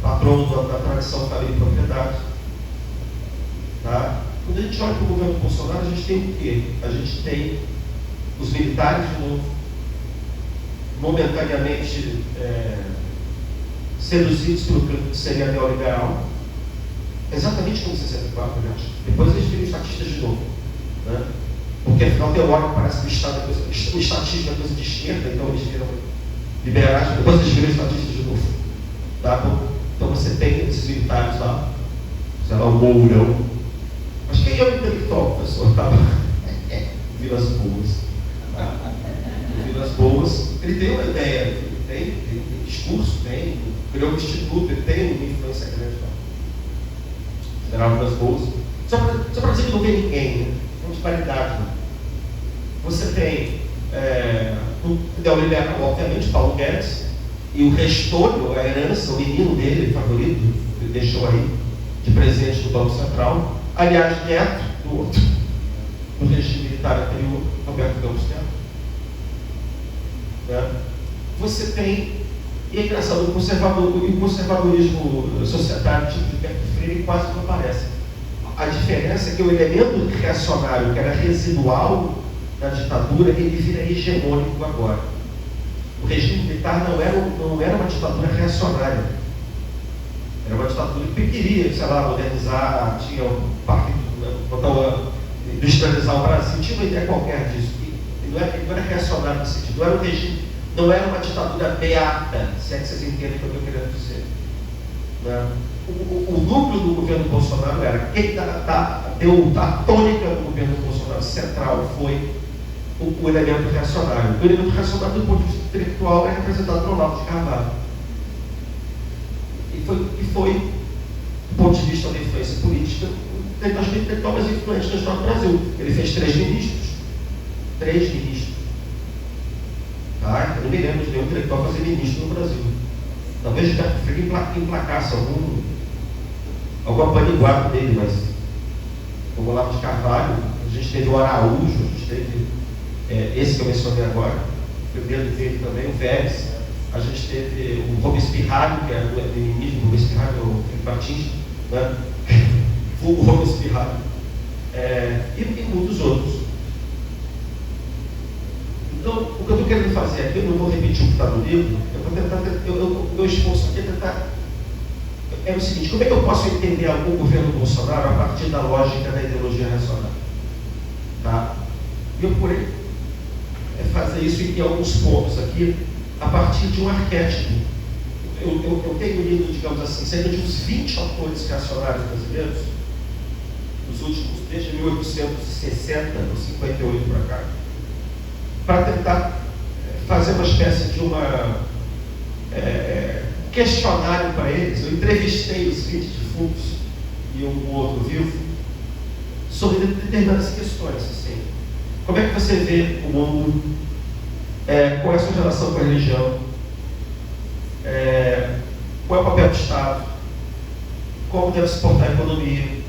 patrono da tradição família e propriedade. Tá? Quando a gente olha para o governo Bolsonaro, a gente tem o quê? A gente tem os militares de novo, momentaneamente seduzidos pelo que seria neoliberal, exatamente como 64, aliás. Depois eles viram estatistas de novo. Né? Porque afinal teórico parece que o estatismo é coisa de esquerda, então eles viram liberais, depois eles viram estatistas de novo. Tá? Então você tem esses militares lá, sei lá, o Mourão. Mas quem é o intelectual, professor? Tá? Vilas Boas. Vilas Boas, ele tem uma ideia, ele tem discurso, criou um instituto, ele tem uma influência grande lá. General Vilas Boas. Só para dizer que não tem ninguém, né? Uma disparidade. Né? Você tem o neoliberal, obviamente, Paulo Guedes, e o Restolho, a herança, o menino dele, favorito, ele deixou aí, de presidente do Banco Central. Aliás, neto do outro, do regime militar anterior, Roberto Campos Neto. Né? Você tem, e é engraçado, o conservadorismo societário tipo de Gilberto Freire quase não aparece. A diferença é que o elemento reacionário, que era residual na ditadura, ele vira hegemônico agora. O regime militar não era uma ditadura reacionária. Era uma ditadura que queria, sei lá, modernizar, tinha um partido, industrializar o Brasil, tinha uma ideia qualquer disso. Ele não era reacionário nesse sentido, não era um regime, não era uma ditadura beata, se é que vocês entendem o que eu estou querendo dizer. Né? O núcleo do governo Bolsonaro era, quem deu a tônica do governo Bolsonaro central foi o elemento reacionário. O elemento reacionário, do ponto de vista intelectual, é representado pelo Olavo de Carvalho. E foi, do ponto de vista da influência política, o intelectual mais influente da história do Brasil. Ele fez 3 ministros. 3 ministros. Tá? Eu não me lembro de nenhum intelectual fazer ministro no Brasil. Talvez Gilberto Freire emplacasse alguma paniguada dele, mas como Olavo de Carvalho, a gente teve o Araújo, a gente teve esse que eu mencionei agora, o primeiro dele também, o Vélez, a gente teve o Robespierre, que era do inimigo do Robespierre, o Felipe Martins, né? O Robespierre, e muitos outros. Então, o que eu estou querendo fazer aqui, eu não vou repetir o que está no livro, eu vou tentar, o meu esforço aqui é tentar. É o seguinte, como é que eu posso entender o governo Bolsonaro a partir da lógica da ideologia reacionária? Tá? E eu procurei fazer isso em alguns pontos aqui, a partir de um arquétipo. Eu tenho lido, digamos assim, cerca de uns 20 autores reacionários brasileiros, nos últimos, desde 1860, ou 58 para cá, para tentar fazer uma espécie de questionário para eles. Eu entrevistei os 20 defuntos e um outro vivo sobre determinadas questões. Assim. Como é que você vê o mundo? Qual é a sua relação com a religião? Qual é o papel do Estado? Como deve se portar a economia?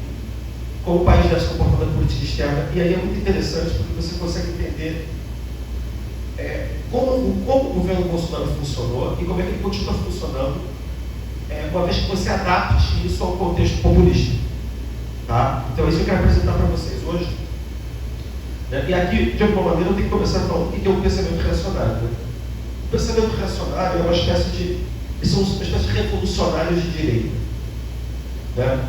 Como o país deve se comportar na política externa? E aí é muito interessante porque você consegue entender como o governo Bolsonaro funcionou e como é que ele continua funcionando, uma vez que você adapte isso ao contexto populista. Tá? Então, isso eu quero apresentar para vocês hoje. E aqui, de alguma maneira, eu tenho que começar falando o que é o pensamento reacionário. Né? O pensamento reacionário é uma espécie de. Eles são uma espécie de revolucionários de direita. Né?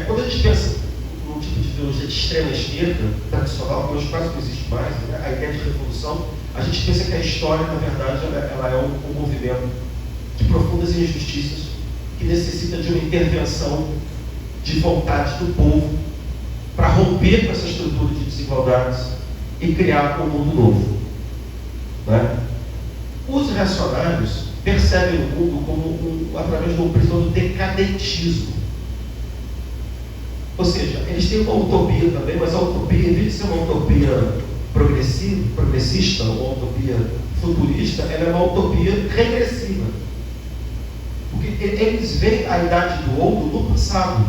Quando a gente pensa num tipo de ideologia de extrema esquerda, tradicional, que hoje quase não existe mais, né? A ideia de revolução, a gente pensa que a história, na verdade, ela é um movimento de profundas injustiças que necessita de uma intervenção de vontade do povo para romper com essa estrutura de desigualdades e criar um mundo novo. Né? Os reacionários percebem o mundo como através de uma prisão do decadentismo. Ou seja, eles têm uma utopia também, mas a utopia, em vez de ser uma utopia progressista, uma utopia futurista, ela é uma utopia regressiva. Porque eles veem a idade do ouro no passado.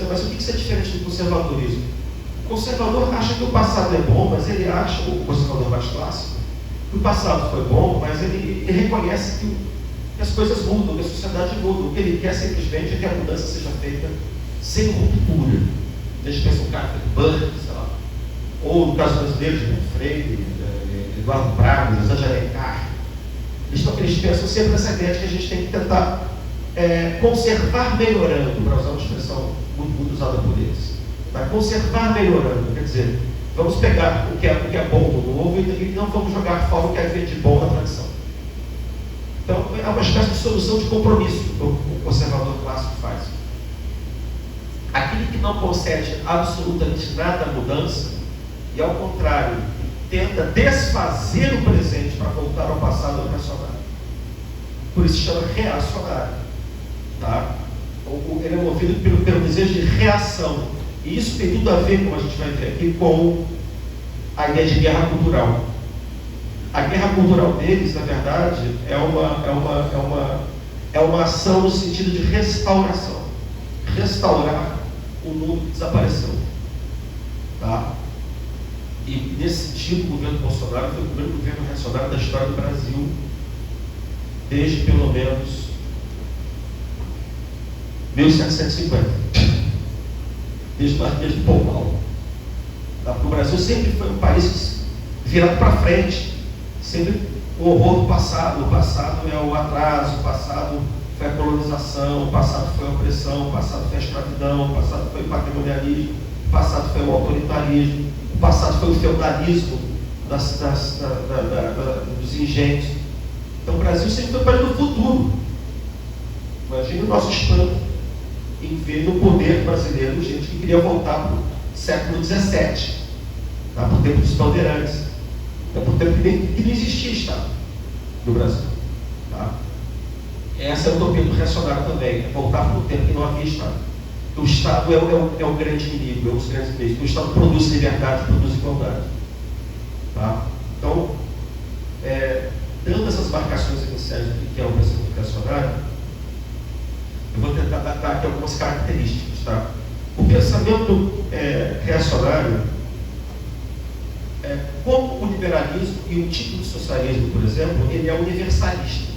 Mas o que isso é diferente do conservadorismo? O conservador acha que o passado é bom, mas ele acha, o conservador mais clássico, que o passado foi bom, mas ele reconhece que as coisas mudam, que a sociedade muda. O que ele quer simplesmente é que a mudança seja feita sem ruptura. Deixa eu pensar um cara como Burke, sei lá. Ou no caso brasileiro, de Freire, Eduardo Braga, José Alencar. Eles pensam sempre nessa ideia de que a gente tem que tentar conservar melhorando, para usar uma expressão muito usada por eles. Tá? Conservar melhorando, quer dizer, vamos pegar o que é bom do novo e não vamos jogar fora o que havia de bom na tradição. Então, é uma espécie de solução de compromisso que o conservador clássico faz. Aquele que não concede absolutamente nada à mudança e, ao contrário, tenta desfazer o presente para voltar ao passado, é reacionário. Por isso se chama reacionário. Tá? Ele é movido pelo desejo de reação. E isso tem tudo a ver, como a gente vai ver aqui, com a ideia de guerra cultural. A guerra cultural deles, na verdade, é uma ação no sentido de restauração. Restaurar o mundo que desapareceu. Tá? E nesse sentido, o governo Bolsonaro foi o primeiro governo reacionário da história do Brasil, desde pelo menos 1750, desde o Marquês de Pombal. Tá? Porque o Brasil sempre foi um país virado para frente, sempre o horror do passado. O passado é o atraso, o passado foi a colonização, o passado foi a opressão, o passado foi a escravidão, o passado foi o patrimonialismo, o passado foi o autoritarismo, o passado foi o feudalismo dos engenhos. Então o Brasil sempre foi para o futuro. Imagine o nosso espanto em ver no poder brasileiro gente que queria voltar para o século XVII, tá? Por tempo dos bandeirantes, por tempo que não existia Estado no Brasil. Tá? Essa é a utopia do reacionário também, é voltar para o tempo que não havia Estado. O Estado é o grande inimigo, é um dos grandes inimigos. O Estado produz liberdade, produz igualdade. Tá? Então, dando essas marcações iniciais do que é o pensamento reacionário, eu vou tentar dar aqui algumas características. Tá? O pensamento reacionário, como o liberalismo e o tipo de socialismo, por exemplo, ele é universalista.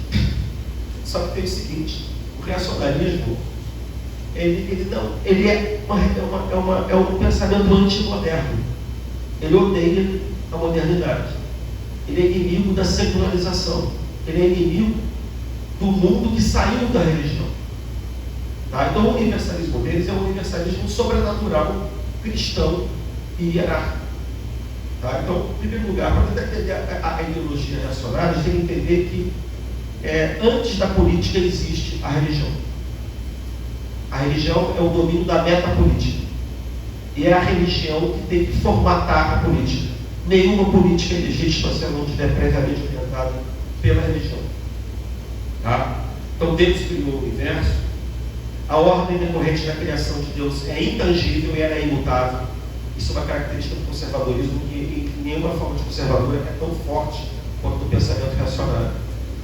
Só que tem o seguinte: o reacionarismo ele é um pensamento antimoderno. Ele odeia a modernidade. Ele é inimigo da secularização. Ele é inimigo do mundo que saiu da religião. Tá? Então o universalismo deles é um universalismo sobrenatural, cristão e hierárquico. Tá? Então, em primeiro lugar, para tentar entender a ideologia reacionária, a gente tem que entender que antes da política existe a religião. A religião é o domínio da metapolítica. E é a religião que tem que formatar a política. Nenhuma política é legítima se ela não estiver previamente orientada pela religião. Tá? Então Deus criou o universo. A ordem decorrente da criação de Deus é intangível e ela é imutável. Isso é uma característica do conservadorismo que nenhuma forma de conservadora é tão forte quanto o pensamento reacionário.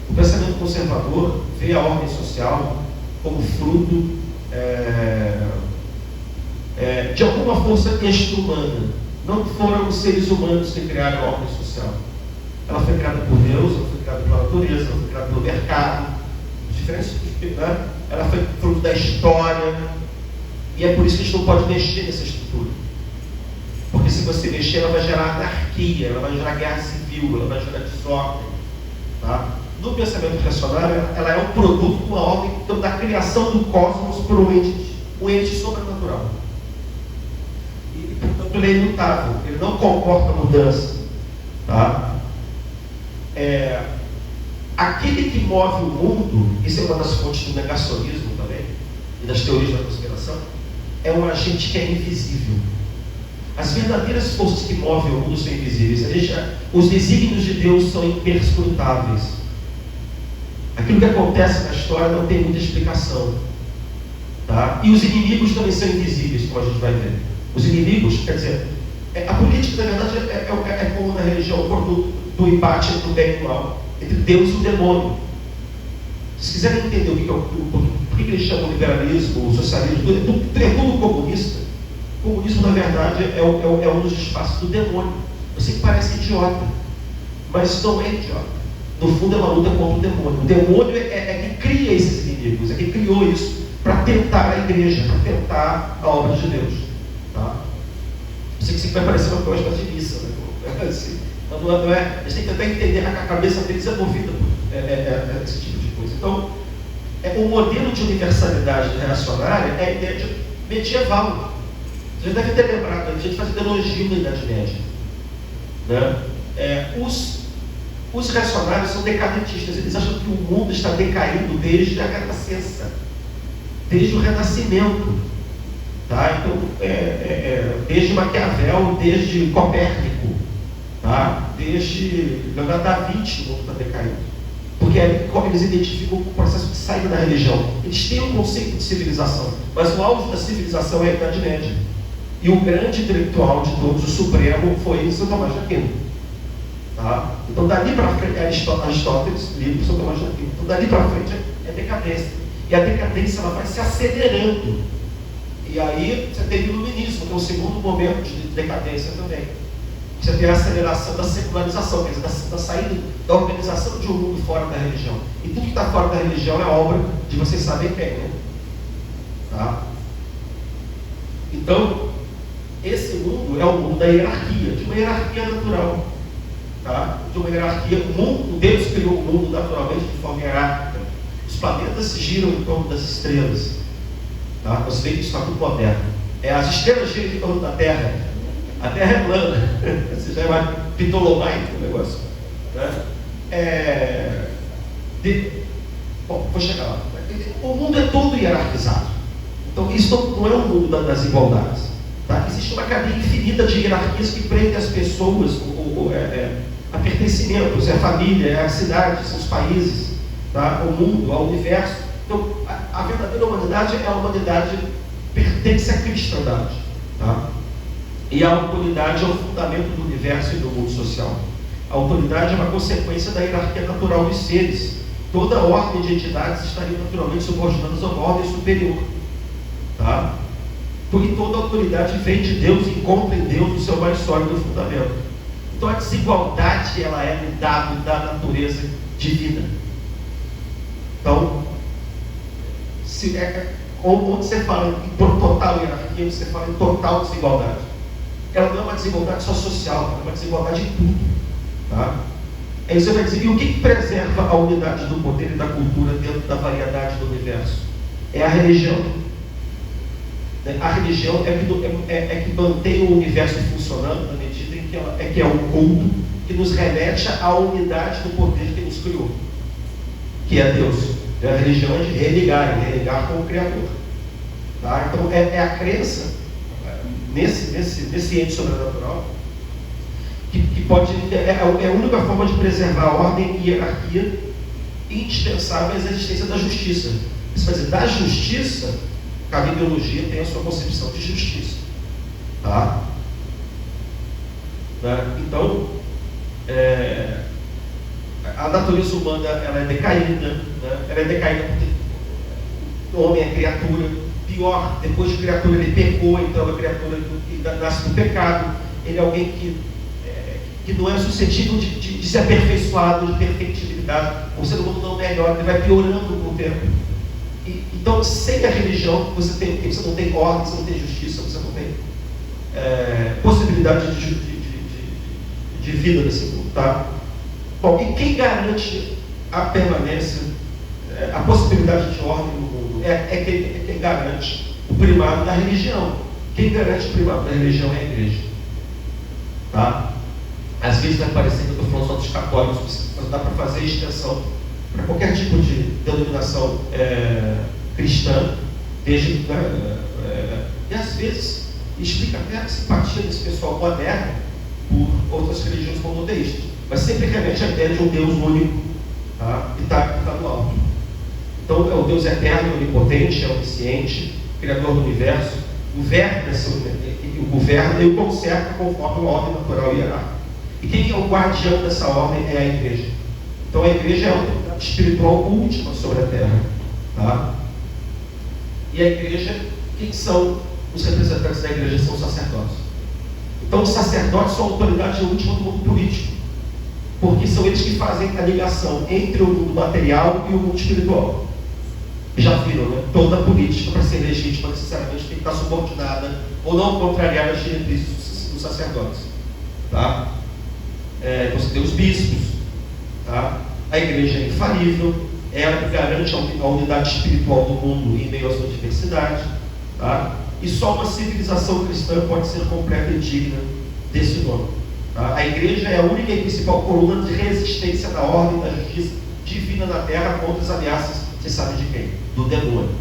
O pensamento conservador vê a ordem social como fruto de alguma força extra-humana. Não foram os seres humanos que criaram a ordem social. Ela foi criada por Deus, ela foi criada pela natureza, ela foi criada pelo mercado. Diferentes tipos, né? Ela foi fruto da história. E é por isso que a gente não pode mexer nessa estrutura. Porque se você mexer, ela vai gerar anarquia, ela vai gerar guerra civil, ela vai gerar desordem. Tá? No pensamento reacionário, ela é um produto de uma ordem da criação do cosmos por um ente sobrenatural. E, portanto, ele é imutável, ele não comporta mudança. Tá? Aquele que move o mundo, isso é uma das fontes do negacionismo também, e das teorias da conspiração, é um agente que é invisível. As verdadeiras forças que movem o mundo são invisíveis. Os desígnios de Deus são imperscrutáveis. Aquilo que acontece na história não tem muita explicação. Tá? E os inimigos também são invisíveis, como a gente vai ver. Os inimigos, quer dizer, a política, na verdade, é como na religião, o produto do embate entre o bem e o mal, entre Deus e o demônio. Se quiserem entender por que eles chamam liberalismo, o socialismo, tudo comunista. O comunismo, na verdade, é um dos espaços do demônio. Eu sei que parece idiota, mas não é idiota. No fundo, é uma luta contra o demônio. O demônio é que cria esses inimigos, é que criou isso para tentar a igreja, para tentar a obra de Deus. Tá? Eu sei que isso vai parecer uma coisa de missa, né? Assim, não é, a gente tem que tentar entender a cabeça deles é movida por esse tipo de coisa. Então, o modelo de universalidade reacionária é a ideia de medieval. Você deve ter lembrado, a gente faz teologia na Idade Média. Né? Os reacionários são decadentistas, eles acham que o mundo está decaindo desde a Renascença, desde o Renascimento. Tá? Então, desde Maquiavel, desde Copérnico, tá? Desde Leonardo da Vinci, o mundo está decaindo. Porque eles identificam o processo de saída da religião. Eles têm um conceito de civilização, mas o auge da civilização é a Idade Média. E o grande intelectual de todos, o supremo, foi São Tomás de Aquino. Tá? Então, dali para frente, Aristóteles, livro de São Tomás de Aquino. Então, dali para frente é decadência. E a decadência ela vai se acelerando. E aí você tem o iluminismo, que é o segundo momento de decadência também. Você tem a aceleração da secularização, quer dizer, da saída, da organização de um mundo fora da religião. E tudo que está fora da religião é obra de vocês sabem quem, né? Tá? Então, esse mundo é o mundo da hierarquia, de uma hierarquia natural. Tá? De uma hierarquia, Deus criou o mundo naturalmente de forma hierárquica. Os planetas giram em torno das estrelas. Tá? Você vê que isso está tudo moderno. As estrelas giram em torno da Terra. A Terra é plana. Você já vai pitolomaico o negócio. Né? Bom, vou chegar lá. O mundo é todo hierarquizado. Então, isso não é um mundo das igualdades. Tá? Existe uma cadeia infinita de hierarquias que prende as pessoas a pertencimentos, é a família, é a cidade, são os países, tá? O mundo, ao universo. Então, a verdadeira humanidade é a humanidade que pertence à cristandade. Tá? E a autoridade é o fundamento do universo e do mundo social. A autoridade é uma consequência da hierarquia natural dos seres. Toda ordem de entidades estaria naturalmente subordinadas a uma ordem superior. Tá? Porque toda autoridade vem de Deus e encontra em Deus o seu mais sólido fundamento. Então a desigualdade ela é um dado da natureza divina. Então, onde você fala em total hierarquia, você fala em total desigualdade. Ela não é uma desigualdade só social, é uma desigualdade em tudo. Tá? Aí você vai dizer, e o que preserva a unidade do poder e da cultura dentro da variedade do universo? É a religião. A religião é que mantém o universo funcionando na medida em que é o culto que nos remete à unidade do poder que nos criou, que é Deus. A religião é de religar com o Criador. Tá? Então é a crença nesse ente sobrenatural que pode é a única forma de preservar a ordem e hierarquia indispensável à existência da justiça. Você vai dizer, da justiça, cada ideologia tem a sua concepção de justiça. Tá? Então, a natureza humana ela é decaída, né? Ela é decaída porque o homem é criatura. Pior, depois de criatura ele pecou, então a criatura que nasce do pecado. Ele é alguém que não é suscetível de ser aperfeiçoado, de perfectibilidade. O ser humano não melhora, ele vai piorando com o tempo. Então, sem a religião, você não tem ordem, você não tem justiça, você não tem possibilidade de vida nesse mundo. Tá? Bom, e quem garante a permanência, a possibilidade de ordem no mundo? É quem garante o primado da religião. Quem garante o primado da religião é a igreja. Tá? Às vezes vai parecer que eu estou falando só dos católicos, mas dá para fazer extensão para qualquer tipo de denominação cristã, desde, e às vezes e explica até a simpatia desse pessoal moderno por outras religiões monoteístas, mas sempre remete à ideia de um Deus único, tá? E está no alto. Então é o Deus eterno, onipotente, é onisciente, criador do universo, governa e o conserta conforme a ordem natural e hierárquica. E quem é o guardião dessa ordem é a igreja. Então a igreja é a autoridade espiritual última sobre a terra. Tá? E a igreja, quem são os representantes da igreja? São os sacerdotes. Então os sacerdotes são a autoridade última do mundo político, porque são eles que fazem a ligação entre o mundo material e o mundo espiritual. Já viram, né? Toda política, para ser legítima, necessariamente tem que estar subordinada ou não contrariar as diretrizes dos sacerdotes. Tá? Você tem os bispos. Tá? A igreja é infalível, ela que garante a unidade espiritual do mundo em meio à sua diversidade. Tá? E só uma civilização cristã pode ser completa e digna desse nome. Tá? A igreja é a única e principal coluna de resistência da ordem da justiça divina na terra contra as ameaças. Você sabe de quem? Do demônio.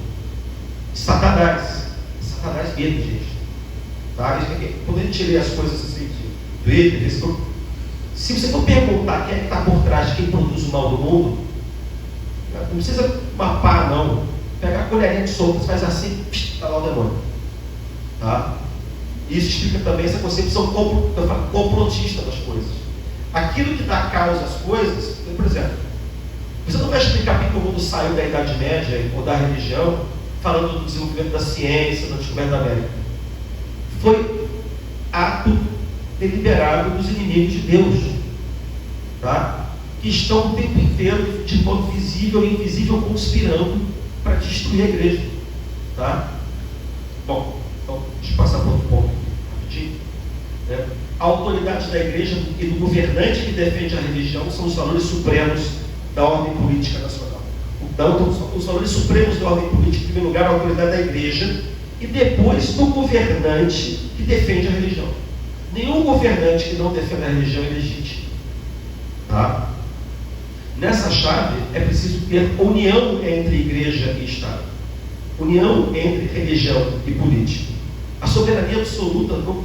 Satanás. Satanás mesmo, gente. Tá? Quando a gente lê as coisas assim do Twitter, se você for perguntar quem é que está por trás de quem produz o mal do mundo, não precisa mapar, não. Pegar a colherinha de sopa, você faz assim, está lá o demônio. Tá? Isso explica também essa concepção complotista das coisas. Aquilo que dá causa às coisas, por exemplo, você não vai explicar porque o mundo saiu da Idade Média ou da religião, falando do desenvolvimento da ciência, da descoberta da América. Foi ato deliberado dos inimigos de Deus, tá? Que estão o tempo inteiro, de modo visível e invisível, conspirando para destruir a igreja. Tá? Bom, então, deixa eu passar para outro ponto rapidinho. A autoridade da igreja e do governante que defende a religião são os valores supremos da ordem política nacional. Então, os valores supremos da ordem política, em primeiro lugar, a autoridade da igreja e depois do governante que defende a religião. Nenhum governante que não defende a religião é legítimo. Tá? Nessa chave é preciso ter união entre igreja e Estado, união entre religião e política. A soberania absoluta não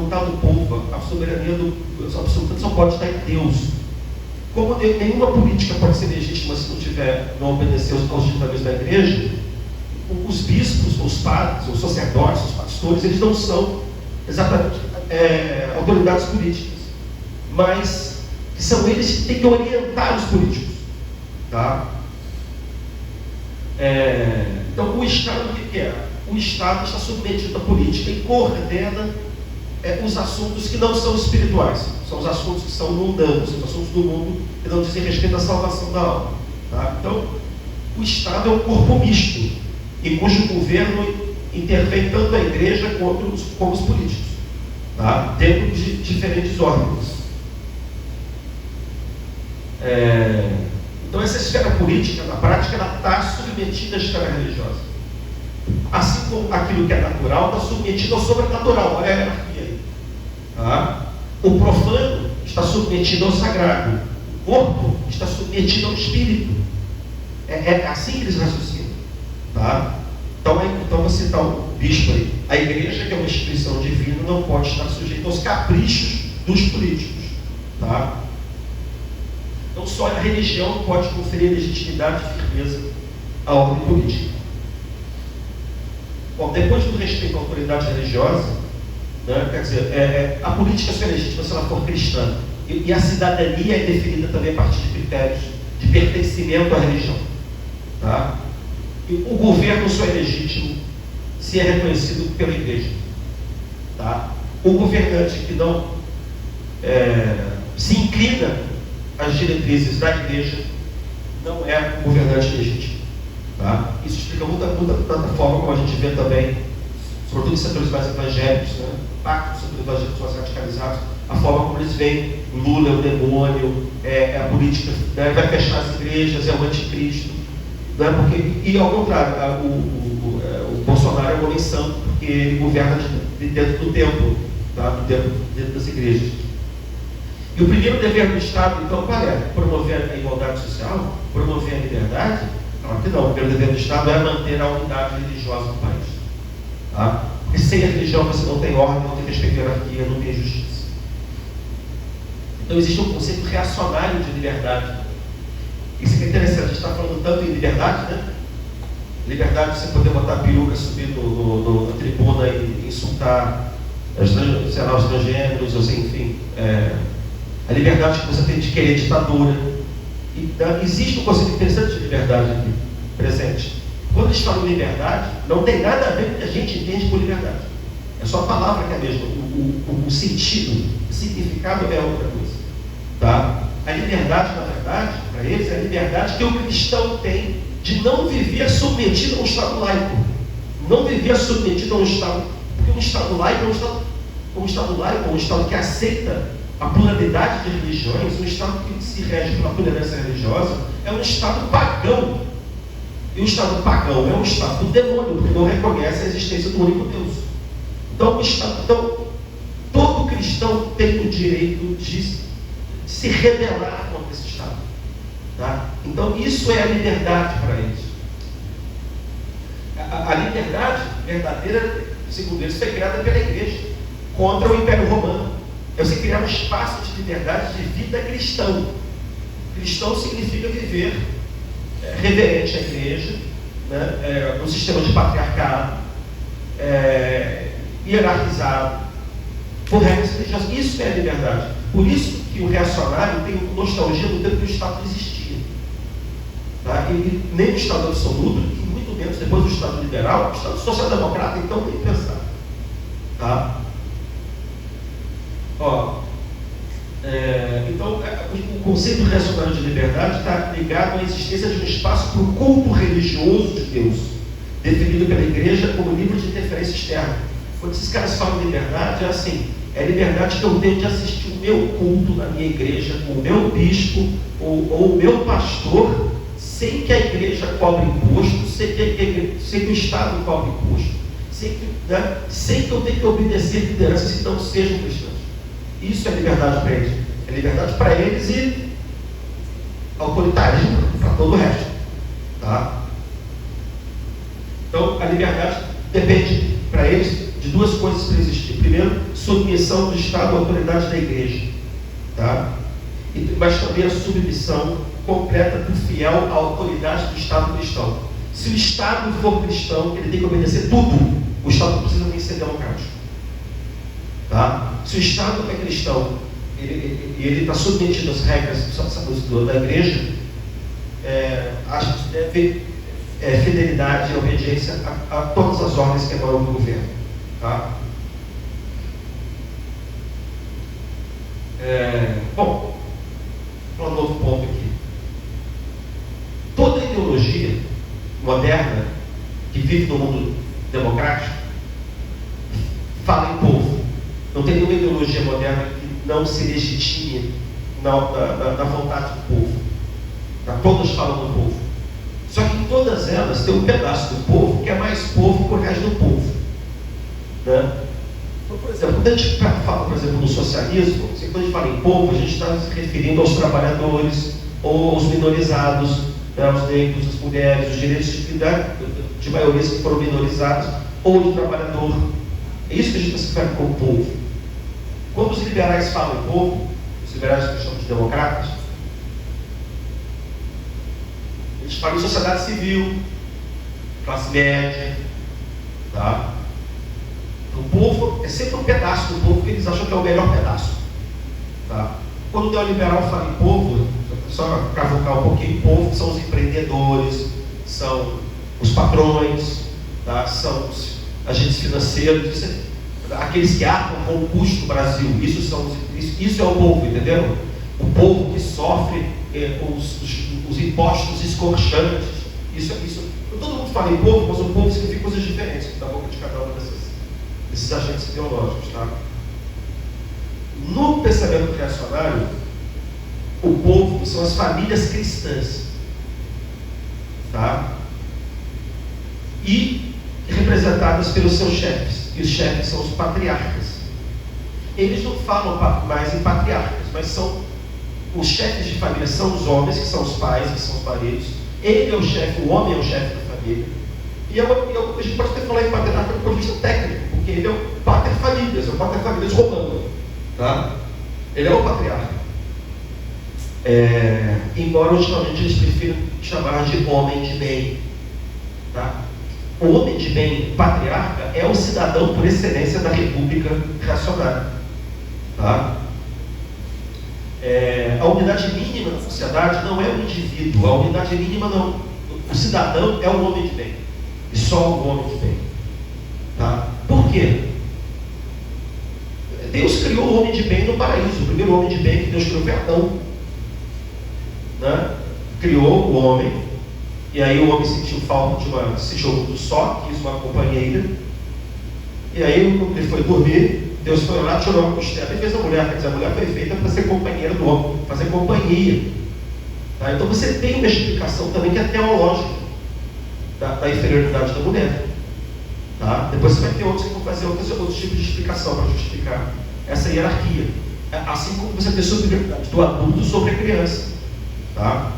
está no povo, a soberania absoluta só pode estar em Deus. Como nenhuma política pode ser legítima se não obedecer aos ditamentos da igreja, os bispos, os padres, os sacerdotes, os pastores, eles não são exatamente autoridades políticas, mas são eles que têm que orientar os políticos. Tá? Então o Estado, o que é? O Estado está submetido à política e coordena os assuntos que não são espirituais, são os assuntos que são mundanos, os assuntos do mundo que não dizem respeito à salvação da alma. Tá? Então, o Estado é um corpo misto, e cujo governo intervém tanto a igreja como os políticos, tá? Dentro de diferentes órgãos. Então, essa esfera política, na prática, ela está submetida à esfera religiosa. Assim como aquilo que é natural está submetido ao sobrenatural, olha a hierarquia aí. Tá? O profano está submetido ao sagrado, o corpo está submetido ao espírito. É assim que eles raciocinam. Tá? Então você está o bispo aí. A igreja, que é uma instituição divina, não pode estar sujeita aos caprichos dos políticos. Tá? Então só a religião pode conferir legitimidade e firmeza à ordem política. Bom, depois do respeito à autoridade religiosa, né, quer dizer, a política só é legítima se ela for cristã. E a cidadania é definida também a partir de critérios de pertencimento à religião. Tá? E o governo só é legítimo se é reconhecido pela igreja. Tá? O governante que não se inclina às diretrizes da igreja não é um governante legítimo. Tá? Isso explica muita forma como a gente vê também, sobretudo em setores mais evangélicos, né? Pactos sobre evangélicos mais radicalizados, a forma como eles veem o Lula é o demônio, a política, né? Vai fechar as igrejas, é o anticristo, né? E ao contrário, o Bolsonaro é um homem santo, porque ele governa dentro do templo, tá? dentro das igrejas. E o primeiro dever do Estado, então, qual é? Promover a igualdade social? Promover a liberdade? Claro que não. O primeiro dever do Estado é manter a unidade religiosa do país. Tá? E sem a religião você não tem ordem, não tem respeito à hierarquia, não tem justiça. Então existe um conceito reacionário de liberdade. Isso que é interessante, a gente está falando tanto em liberdade, né? Liberdade de você poder botar a peruca, subir na tribuna e insultar os transgêneros, ou seja, enfim, a liberdade que você tem de querer ditadura. E existe um conceito interessante de liberdade aqui, presente. Quando eles falam liberdade, não tem nada a ver com o que a gente entende por liberdade. É só a palavra que é a mesma, o sentido, o significado é outra coisa. Tá? A liberdade, na verdade, para eles, é a liberdade que o cristão tem de não viver submetido a um Estado laico. Não viver submetido a um Estado, porque um Estado laico é um Estado que aceita a pluralidade de religiões, um Estado que se rege pela tolerância religiosa, é um Estado pagão. E o Estado pagão é um Estado do demônio, porque não reconhece a existência do único Deus. Então, todo cristão tem o direito de se rebelar contra esse Estado. Tá? Então, isso é a liberdade para eles. A liberdade verdadeira, segundo eles, foi criada pela igreja contra o Império Romano. É você criar um espaço de liberdade de vida cristão. Cristão significa viver reverente à igreja, né? Um sistema de patriarcado, hierarquizado, por regras religiosas. Isso é a liberdade. Por isso que o reacionário tem nostalgia do tempo que o Estado existia. Tá? E nem o Estado absoluto, e muito menos depois do Estado liberal, o Estado social-democrata, então, nem pensar. Tá? Então, o conceito reacionário de liberdade está ligado à existência de um espaço para o culto religioso de Deus, definido pela igreja como livro de interferência externa. Quando esses caras falam de liberdade, é assim: é a liberdade que eu tenho de assistir o meu culto na minha igreja, com o meu bispo ou o meu pastor, sem que a igreja cobre imposto, sem que o Estado cobre imposto, sem que eu tenha que obedecer lideranças que não sejam cristãs. Isso é liberdade para eles. É liberdade para eles e autoritarismo para todo o resto. Tá? Então, a liberdade depende para eles de duas coisas para existir. Primeiro, submissão do Estado à autoridade da igreja. Tá? Mas também a submissão completa do fiel à autoridade do Estado cristão. Se o Estado for cristão, ele tem que obedecer tudo. O Estado não precisa nem ser democrático. Tá? Se o Estado é cristão e ele está submetido às regras da igreja, acho que deve fidelidade e obediência a todas as ordens que emanam do governo. Tá? Bom, um novo ponto aqui. Toda ideologia moderna que vive no mundo democrático fala em povo. Não tem nenhuma ideologia moderna que não se legitime na vontade do povo. Tá? Todas falam do povo. Só que em todas elas tem um pedaço do povo que é mais povo que o resto do povo. Né? Então, por exemplo, quando a gente fala, por exemplo, do socialismo, quando a gente fala em povo, a gente está se referindo aos trabalhadores, ou aos minorizados, né? Os negros, as mulheres, os direitos de maiorias que foram minorizados, ou do trabalhador. É isso que a gente se refere com o povo. Quando os liberais falam em povo, os liberais que chamam de democratas, eles falam em sociedade civil, classe média, tá? O povo é sempre um pedaço do povo que eles acham que é o melhor pedaço. Tá? Quando o neoliberal fala em povo, só cavocar um pouquinho, povo são os empreendedores, são os patrões, tá? São os agentes financeiros, aqueles que arcam com o custo do Brasil. Isso é o povo, entendeu? O povo que sofre os impostos escorchantes. Isso. Todo mundo fala em povo, mas o povo significa coisas diferentes da boca de cada um desses agentes ideológicos. Tá? No pensamento reacionário, o povo são as famílias cristãs. Tá? E representadas pelos seus chefes. E os chefes são os patriarcas. Eles não falam mais em patriarcas, mas são os chefes de família, são os homens, que são os pais, que são os maridos. Ele é o chefe, o homem é o chefe da família. E a gente pode até falar em patriarca do ponto de vista técnico, porque Tá? Ele é o patriarca. Embora ultimamente eles prefiram chamar de homem de bem. Tá? O homem de bem patriarca é o cidadão por excelência da república reacionária. Tá? A unidade mínima da sociedade não é o indivíduo, a unidade mínima não. O cidadão é o homem de bem. E só o homem de bem. Tá? Por quê? Deus criou o homem de bem no paraíso. O primeiro homem de bem que Deus criou foi Adão. Né? Criou o homem, e aí o homem sentiu falta sentiu muito só, quis uma companheira, e aí quando ele foi dormir, Deus foi lá, tirou uma costela e fez a mulher. Quer dizer, a mulher foi feita para ser companheira do homem, fazer companhia. Tá? Então você tem uma explicação também que é teológica da inferioridade da mulher. Tá? Depois você vai ter outros que vão fazer outros tipos de explicação para justificar essa hierarquia. Assim como você tem superioridade do adulto sobre a criança. Tá?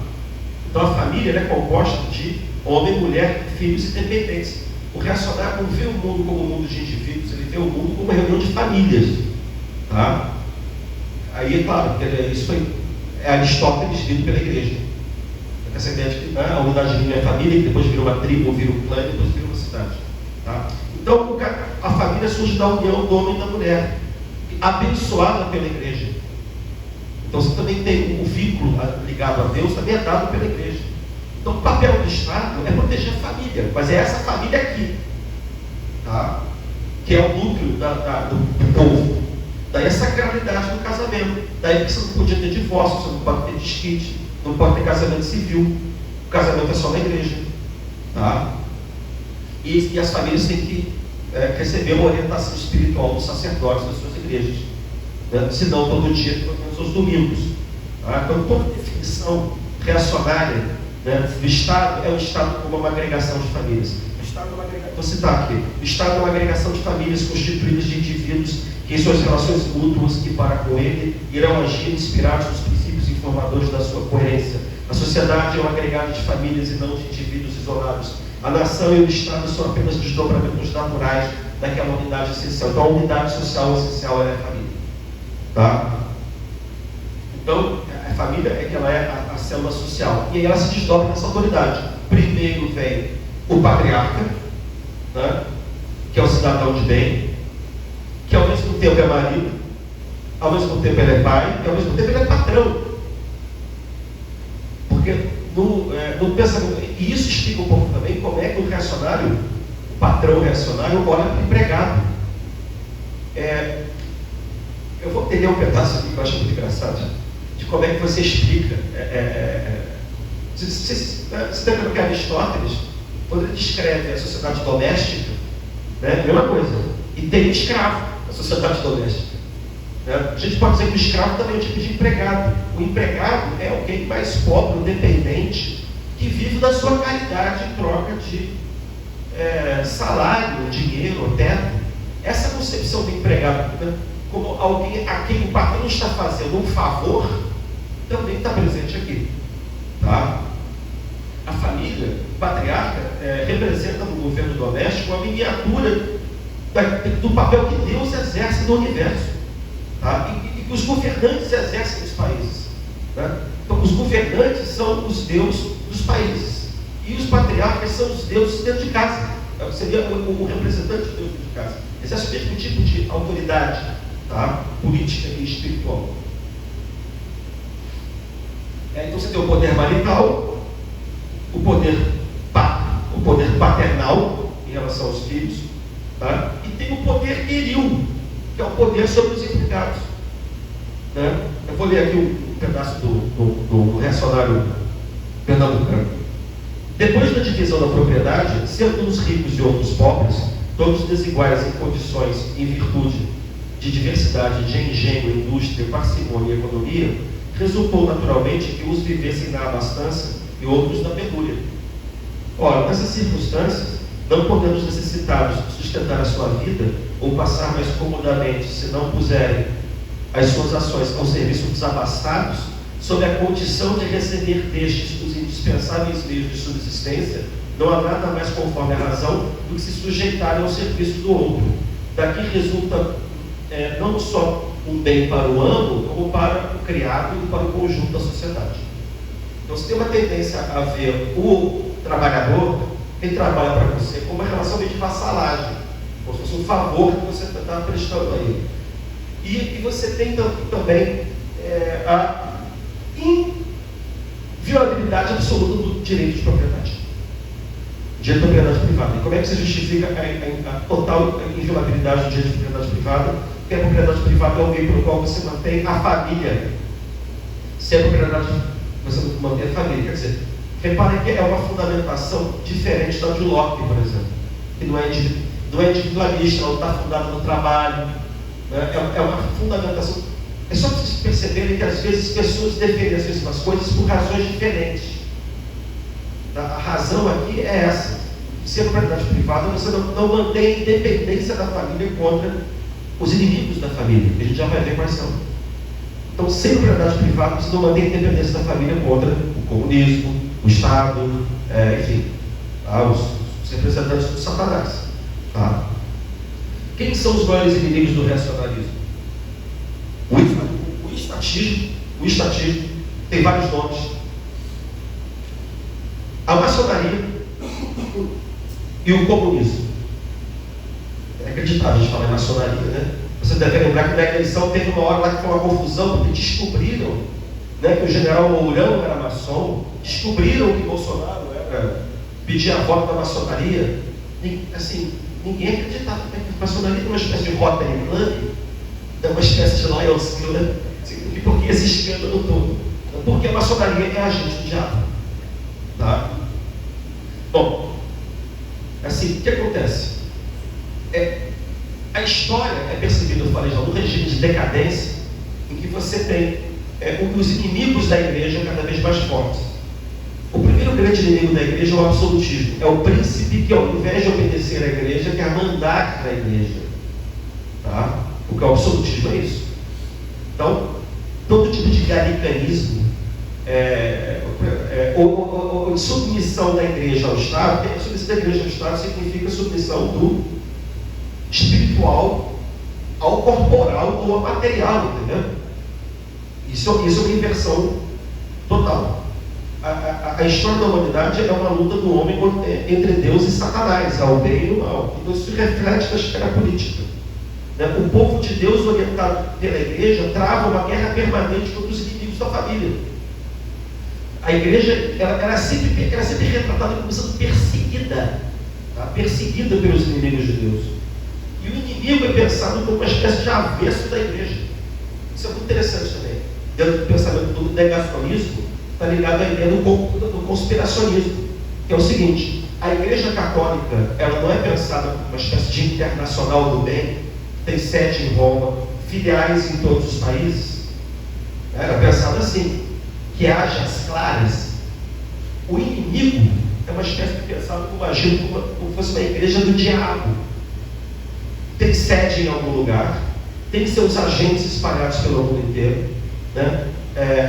Então a família é composta de homem, mulher, filhos e dependentes. O reacionário não vê o mundo como um mundo de indivíduos, ele vê o mundo como uma reunião de famílias. Tá? Aí é claro, isso foi Aristóteles dito pela igreja. Essa ideia de que a unidade mínima é a família, que depois virou uma tribo, vira um clã, e depois virou uma cidade. Tá? Então a família surge da união do homem e da mulher, abençoada pela igreja. Então você também tem o vínculo ligado a Deus, também é dado pela igreja. Então o papel do Estado é proteger a família, mas é essa família aqui, tá? Que é o núcleo do povo. Daí a sacralidade do casamento. Daí você não podia ter divórcio, você não pode ter desquite, não pode ter casamento civil. O casamento é só na igreja. Tá? E as famílias têm que receber uma orientação espiritual dos sacerdotes das suas igrejas. Né? Se não todo dia, pelo menos aos domingos. Tá? Então toda definição reacionária, né, do Estado é o Estado como uma agregação de famílias. O Estado é uma agregação, vou citar aqui. O Estado é uma agregação de famílias constituídas de indivíduos que em suas relações mútuas e para com ele irão agir inspirados nos princípios informadores da sua coerência. A sociedade é um agregado de famílias e não de indivíduos isolados. A nação e o Estado são apenas desdobramentos naturais daquela unidade essencial. Então a unidade social essencial é a família. Tá? Então a família é que ela é a célula social. E aí ela se desdobra nessa autoridade. Primeiro vem o patriarca, né, que é o cidadão de bem, que ao mesmo tempo é marido, ao mesmo tempo ele é pai, e ao mesmo tempo ele é patrão. Porque no pensamento, e isso explica um pouco também como é que o reacionário, o patrão reacionário, olha para o empregado. Eu vou ler um pedaço aqui que eu acho muito engraçado, de como é que você explica. Você lembra que Aristóteles, quando ele descreve a sociedade doméstica, né, mesma coisa, e tem escravo na sociedade doméstica. Né? A gente pode dizer que o escravo também é um tipo de empregado. O empregado é alguém mais pobre, dependente, que vive da sua caridade em troca de salário, dinheiro, teto. Essa concepção do empregado, né, como alguém a quem o patrão está fazendo um favor, também está presente aqui. Tá? A família patriarca representa no governo doméstico uma miniatura do papel que Deus exerce no universo, tá? E que os governantes exercem nos países. Né? Então, os governantes são os deuses dos países, e os patriarcas são os deuses dentro de casa. Seria o representante de Deus dentro de casa. Exerce o mesmo tipo de autoridade, tá? Política e espiritual. Então você tem o poder marital, o poder paternal em relação aos filhos, tá? E tem o poder eril, que é o poder sobre os empregados. Né? Eu vou ler aqui um pedaço do reacionário pernambucano. Depois da divisão da propriedade, sendo uns ricos e outros pobres, todos desiguais em condições, em virtude de diversidade de engenho, indústria, parcimônia e economia, resultou naturalmente que uns vivessem na abastança e outros na penúria. Ora, nessas circunstâncias, não podendo os necessitados sustentar a sua vida ou passar mais comodamente, se não puserem as suas ações ao serviço dos abastados, sob a condição de receber destes os indispensáveis meios de subsistência, não há nada mais conforme a razão do que se sujeitarem ao serviço do outro. Daqui resulta não só um bem para o amo como para o criado e para o conjunto da sociedade. Então, você tem uma tendência a ver o trabalhador, ele trabalha para você, como uma relação de vassalagem, como se fosse um favor que você está prestando a ele. E você tem também a inviolabilidade absoluta do direito de propriedade. Direito de propriedade privada. E como é que você justifica a total inviolabilidade do direito de propriedade privada? Porque a propriedade privada é o meio pelo qual você mantém a família. Se a propriedade você mantém a família, quer dizer, reparem que é uma fundamentação diferente da de Locke, por exemplo, que não é individualista, não está fundada no trabalho, né? É uma fundamentação. É só para vocês perceberem que às vezes pessoas defendem as mesmas coisas por razões diferentes. A razão aqui é essa: se a propriedade privada, você não mantém a independência da família contra os inimigos da família, que a gente já vai ver quais são. Então, sem propriedade privada, você não mantém a independência da família contra o comunismo, o Estado, enfim, os representantes do Satanás. Tá? Quem são os maiores inimigos do racionalismo? O estatismo tem vários nomes. A maçonaria e o comunismo. É acreditável a gente falar em maçonaria, né? Você deve lembrar que na eleição teve uma hora lá que foi uma confusão, porque descobriram, né, que o general Mourão era maçom, descobriram que Bolsonaro pedia a voto da maçonaria. Assim, ninguém acreditava que a maçonaria é uma espécie de Rotary Club, é uma espécie de Lions Club. E por que esse escândalo todo? Porque a maçonaria é agente do diabo. Tá? Bom, assim, o que acontece? A história é percebida, eu falei já, no regime de decadência, em que você tem os inimigos da igreja cada vez mais fortes. O primeiro grande inimigo da igreja é o absolutismo. É o príncipe que, ao invés de obedecer à igreja, quer mandar na igreja. Tá? Porque o absolutismo é isso. Então, todo tipo de galicanismo, ou submissão da igreja ao Estado, a submissão da igreja ao Estado significa submissão do espiritual ao corporal ou ao material, entendeu? Isso é uma inversão total. A história da humanidade é uma luta do homem entre Deus e Satanás, ao bem e o mal. Então isso se reflete na esfera política. O povo de Deus, orientado pela igreja, trava uma guerra permanente contra os inimigos da família. A igreja era sempre retratada como sendo perseguida, tá? Perseguida pelos inimigos de Deus. E o inimigo é pensado como uma espécie de avesso da igreja. Isso é muito interessante também. Dentro do pensamento do negacionismo, está ligado à ideia do conspiracionismo, que é o seguinte: a igreja católica, ela não é pensada como uma espécie de internacional do bem, tem sede em Roma, filiais em todos os países. Era pensado assim, que haja as claras. O inimigo é uma espécie de pensado como agindo como fosse uma igreja do diabo. Tem sede em algum lugar, tem seus agentes espalhados pelo mundo inteiro, né?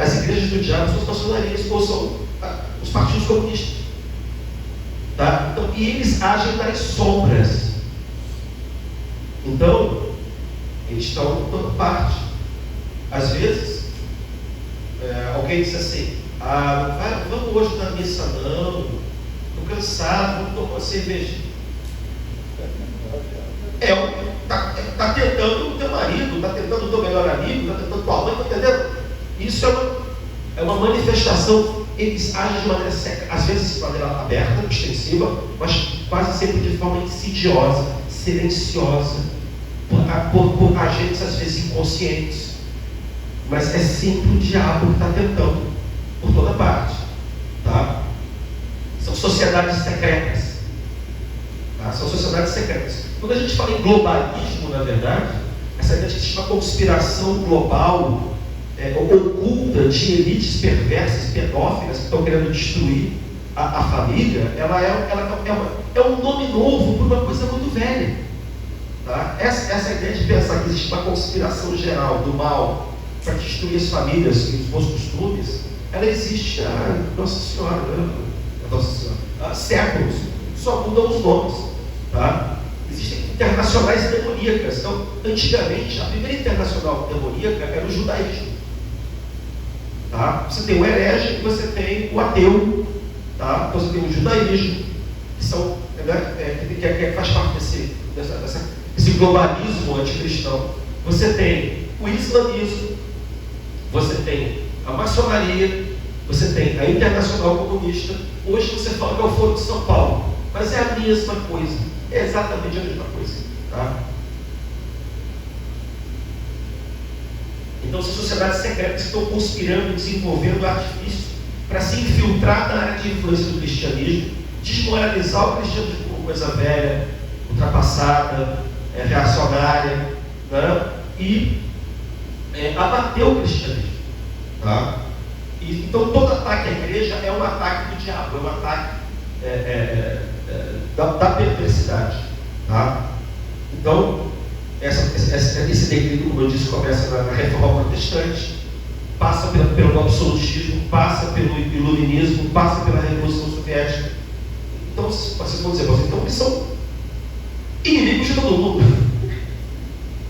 As igrejas do diabo são as maçonarias ou são os partidos comunistas, tá? Então, e eles agem nas sombras. Então, eles estão em toda parte. Às vezes, alguém diz assim: vamos hoje na missa não, estou cansado, vamos tomar uma cerveja. Está tentando o teu marido, está tentando o teu melhor amigo, está tentando tua mãe, está entendendo? Isso é uma manifestação. Eles agem de maneira seca, às vezes de maneira aberta, extensiva, mas quase sempre de forma insidiosa, silenciosa, por agentes às vezes inconscientes. Mas é sempre o diabo que está tentando, por toda parte. Tá? São sociedades secretas. Tá? São sociedades secretas. Quando a gente fala em globalismo, na verdade, essa ideia de uma conspiração global, oculta, de elites perversas, pedófilas, que estão querendo destruir a família, ela é um nome novo para uma coisa muito velha. Tá? Essa ideia de pensar que existe uma conspiração geral do mal para destruir as famílias e os bons costumes, ela existe há séculos, só mudam os nomes. Tá? Existem internacionais demoníacas. Então, antigamente, a primeira internacional demoníaca era o judaísmo. Tá? Você tem o herege e você tem o ateu. Tá? Você tem o judaísmo, que, são, que faz parte desse globalismo anticristão. Você tem o islamismo, você tem a maçonaria, você tem a Internacional Comunista. Hoje você fala que é o Foro de São Paulo, mas é a mesma coisa, é exatamente a mesma coisa. Tá? Então são sociedades secretas que estão conspirando e desenvolvendo artifícios para se infiltrar na área de influência do cristianismo, desmoralizar o cristianismo como coisa velha, ultrapassada, reacionária, né? E abater o cristianismo. Tá? Então todo ataque à igreja é um ataque do diabo, é um ataque da perversidade. Tá? Então, esse declínio, como eu disse, começa na Reforma Protestante, passa pelo absolutismo, passa pelo iluminismo, passa pela Revolução Soviética. Então, vocês vão dizer, então eles são inimigos de todo mundo.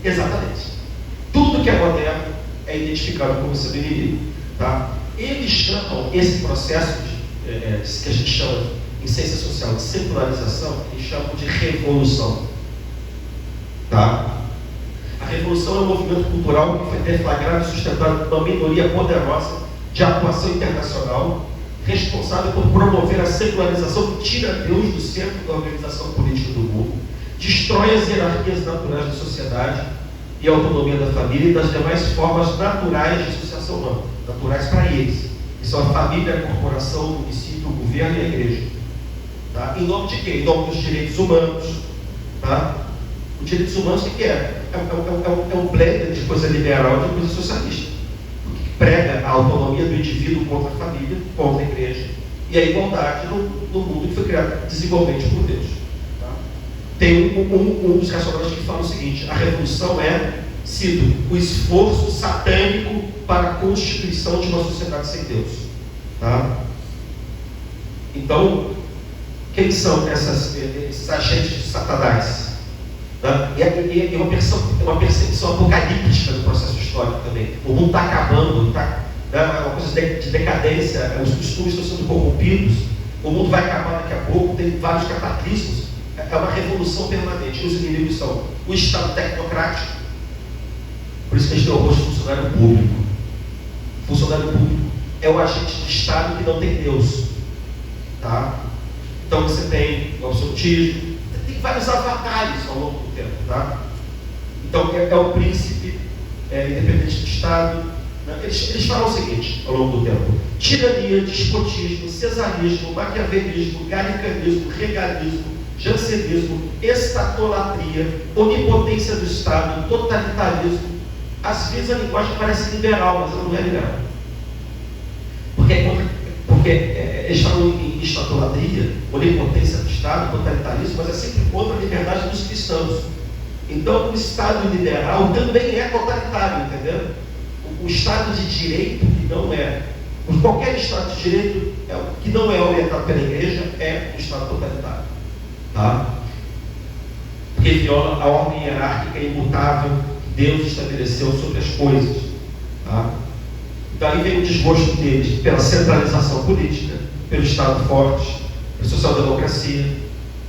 Exatamente. Tudo que é moderno é identificado como sendo inimigo. Tá? Eles chamam esse processo que a gente chama em ciência social de secularização, eles chamam de revolução. Tá? A revolução é um movimento cultural que foi deflagrado e sustentado por uma minoria poderosa de atuação internacional, responsável por promover a secularização que tira Deus do centro da organização política do mundo, destrói as hierarquias naturais da sociedade e a autonomia da família e das demais formas naturais de associação humana, naturais para eles, que são a família, a corporação, o município, o governo e a igreja. Tá? Em nome de quê? Em nome dos direitos humanos. Tá? Os direitos humanos, o que é? É um blend de coisa liberal e de coisa socialista. Porque prega a autonomia do indivíduo contra a família, contra a igreja, e a igualdade no mundo que foi criado desigualmente por Deus. Tá? Tem um dos racionais que fala o seguinte: a revolução sido o esforço satânico para a constituição de uma sociedade sem Deus. Tá? Então, quem são esses agentes de Satanás? É uma percepção apocalíptica do processo histórico também. O mundo está acabando, é uma coisa de decadência, os costumes estão sendo corrompidos, o mundo vai acabar daqui a pouco, tem vários cataclismos, é uma revolução permanente. Os inimigos são o Estado tecnocrático, por isso que a gente tem o rosto de funcionário público. Funcionário público é o agente do Estado que não tem Deus. Tá? Então você tem o absolutismo, tem vários avatares ao longo do tempo. Tá? Então é o príncipe independente do Estado. Né? Eles falam o seguinte ao longo do tempo: tirania, despotismo, cesarismo, maquiavelismo, galicanismo, regalismo, jansenismo, estatolatria, onipotência do Estado, totalitarismo. Às vezes a linguagem parece liberal, mas ela não é liberal. Porque eles falam em estatolatria, onipotência do Estado, totalitarismo, mas é sempre contra a liberdade dos cristãos. Então, o Estado liberal também é totalitário, entendeu? O Estado de Direito, que não é, qualquer Estado de Direito que não é orientado pela Igreja, é um Estado totalitário. Tá? Porque viola a ordem hierárquica imutável que Deus estabeleceu sobre as coisas. Tá? Então aí vem o desgosto deles pela centralização política, pelo Estado forte, pela social-democracia,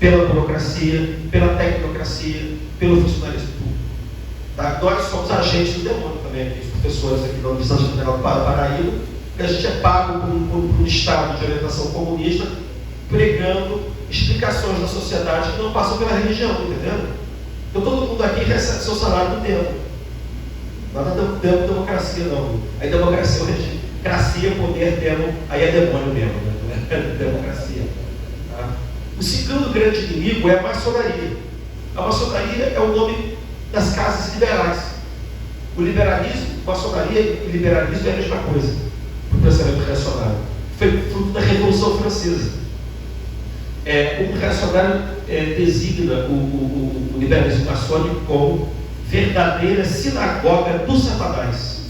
pela burocracia, pela tecnocracia, pelo funcionalismo público. Tá? Nós somos agentes do demônio também, aqui, os professores aqui da Universidade Federal do Paraíba, que a gente é pago por um Estado de orientação comunista, pregando explicações da sociedade que não passam pela religião, entendeu? Então todo mundo aqui recebe seu salário do tempo. Nada de democracia não. Aí democracia é cracia, poder, demo, aí é demônio mesmo, né? Democracia. Tá? O segundo grande inimigo é a maçonaria. A maçonaria é o nome das casas liberais. O liberalismo, maçonaria e liberalismo é a mesma coisa, para o pensamento reacionário. Foi fruto da Revolução Francesa. O reacionário designa o liberalismo maçônico como verdadeira sinagoga do Satanás.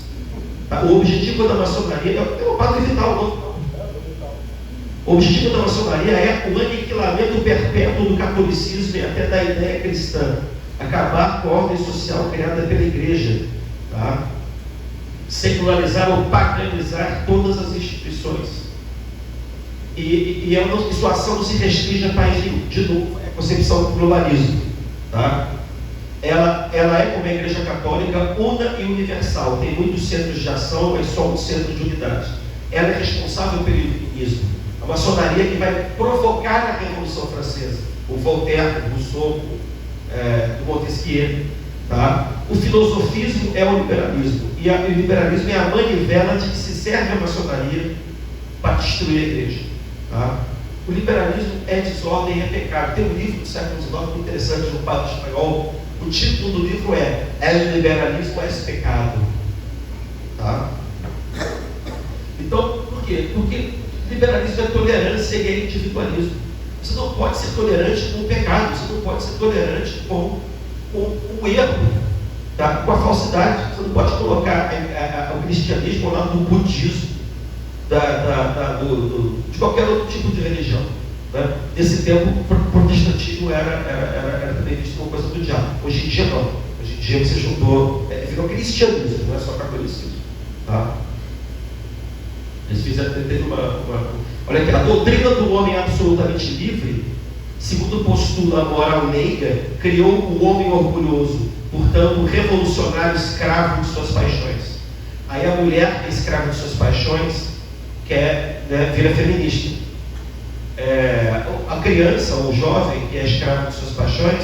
Tá? O objetivo da maçonaria é o Padre Vital, não? O objetivo da maçonaria é o aniquilamento perpétuo do catolicismo e até da ideia cristã, acabar com a ordem social criada pela igreja, tá? Secularizar ou paganizar todas as instituições. E a sua ação não se restringe a país de novo, é a concepção do pluralismo, tá? Ela é, como a Igreja Católica, una e universal, tem muitos centros de ação, mas só um centro de unidade. Ela é responsável pelo iluminismo, a maçonaria que vai provocar a Revolução Francesa, o Voltaire, o Rousseau, o Montesquieu, tá? O filosofismo é o liberalismo, e o liberalismo é a manivela de que se serve a maçonaria para destruir a igreja, tá? O liberalismo é desordem e é pecado. Tem um livro do século XIX muito interessante de um padre espanhol. O título do livro é El Liberalismo es Pecado, tá? Então, por quê? Porque liberalismo é tolerância e é individualismo. Você não pode ser tolerante com o pecado, você não pode ser tolerante com o erro, tá? Com a falsidade. Você não pode colocar o cristianismo ao lado do budismo, de qualquer outro tipo de religião, né? Nesse tempo, o protestantismo era também visto como coisa do diabo. Hoje em dia não. Hoje em dia você juntou, virou cristianismo, não é só catolicismo, tá? Eles fizeram, olha aqui, a doutrina do homem absolutamente livre, segundo postula a moral leiga, criou o homem orgulhoso, portanto, revolucionário escravo de suas paixões. Aí a mulher que é escrava de suas paixões vira feminista. A criança, o jovem que é escravo de suas paixões,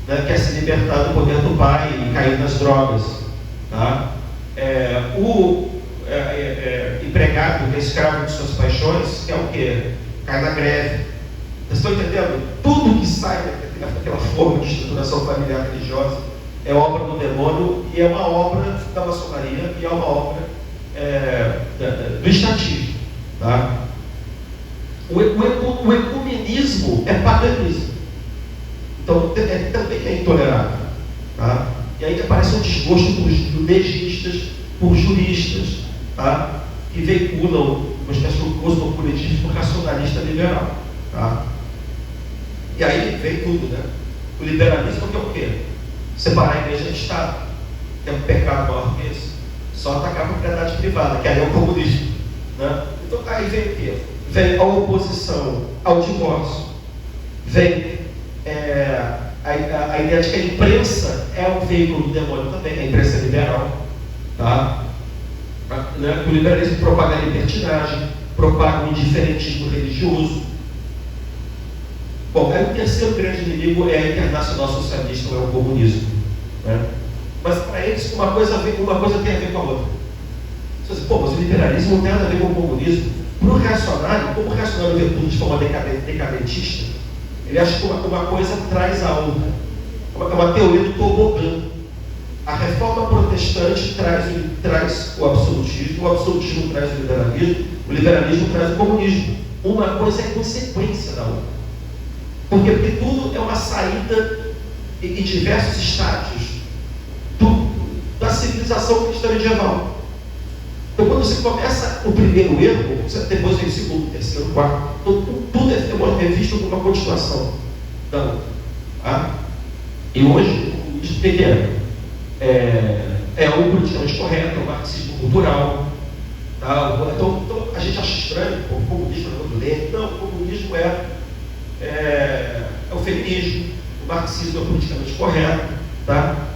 quer se libertar do poder do pai e cair nas drogas, tá? O empregado que é escravo de suas paixões, que é o quê? Cai na greve. Vocês estão entendendo? Tudo que sai daquela forma de estruturação familiar religiosa é obra do demônio, e é uma obra da maçonaria, e é uma obra do estatismo, tá? O ecumenismo é paganismo, então também é intolerável, tá? E aí aparece um desgosto por legistas, por juristas, tá? Que veiculam uma espécie de cosmopolitismo racionalista liberal, tá? E aí vem tudo, né? O liberalismo que é o quê? Separar a igreja do Estado, que é um pecado maior que esse. Só atacar a propriedade privada, que aí é o comunismo, né? Então aí vem o quê? Vem a oposição ao divórcio, vem a ideia de que a imprensa é um veículo do demônio também, a imprensa liberal, tá? Né? O liberalismo propaga a libertinagem, propaga o indiferentismo religioso. Bom, aí o terceiro grande inimigo é a internacional socialista, ou é o comunismo, né? Mas para eles uma coisa tem a ver com a outra. Você diz, mas o liberalismo não tem nada a ver com o comunismo. Para o reacionário, como o reacionário vê tudo de forma decadentista, ele acha que uma coisa traz a outra. É uma teoria do tobogã. A reforma protestante traz o absolutismo traz o liberalismo traz o comunismo. Uma coisa é consequência da outra. Por quê? Porque tudo é uma saída em diversos estágios da civilização cristã medieval. Então, quando você começa o primeiro erro, depois vem o segundo, o terceiro, o quarto, tudo é visto como uma continuação da outra. Tá? E hoje, o que é o politicamente correto, é o marxismo cultural. Tá? Então, a gente acha estranho, o comunismo é muito lento. Não, o comunismo é o feminismo, o marxismo é o politicamente correto. Tá?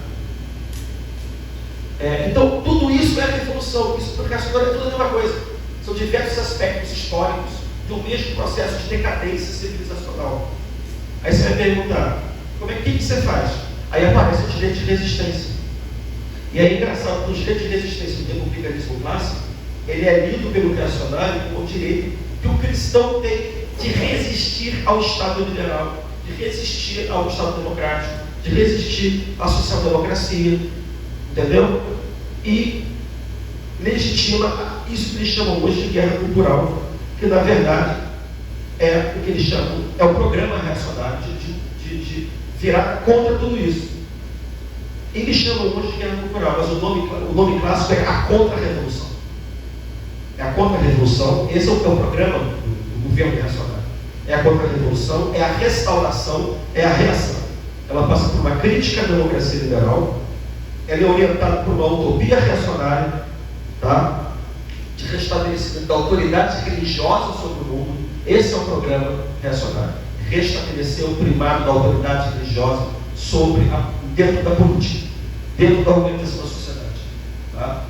Então, tudo isso é a revolução. Isso porque a história é tudo a mesma coisa. São diversos aspectos históricos do mesmo processo de decadência civilizacional. Aí você vai perguntar, o que você faz? Aí aparece o direito de resistência. E é engraçado que o direito de resistência do republicanismo clássico, ele é lido pelo reacionário como o direito que o cristão tem de resistir ao Estado liberal, de resistir ao Estado democrático, de resistir à social-democracia, entendeu? E legitima isso que eles chamam hoje de guerra cultural, que na verdade é o que eles chamam, é o programa reacionário de virar contra tudo isso. Eles chamam hoje de guerra cultural, mas o nome clássico é a contra-revolução. É a contra-revolução, esse é o programa do governo reacionário. É a contra-revolução, é a restauração, é a reação. É ela passa por uma crítica à democracia liberal, ela é orientada por uma utopia reacionária, tá? De restabelecimento da autoridade religiosa sobre o mundo. Esse é o programa reacionário. Restabelecer o primado da autoridade religiosa dentro da política, dentro da organização da sociedade. Tá?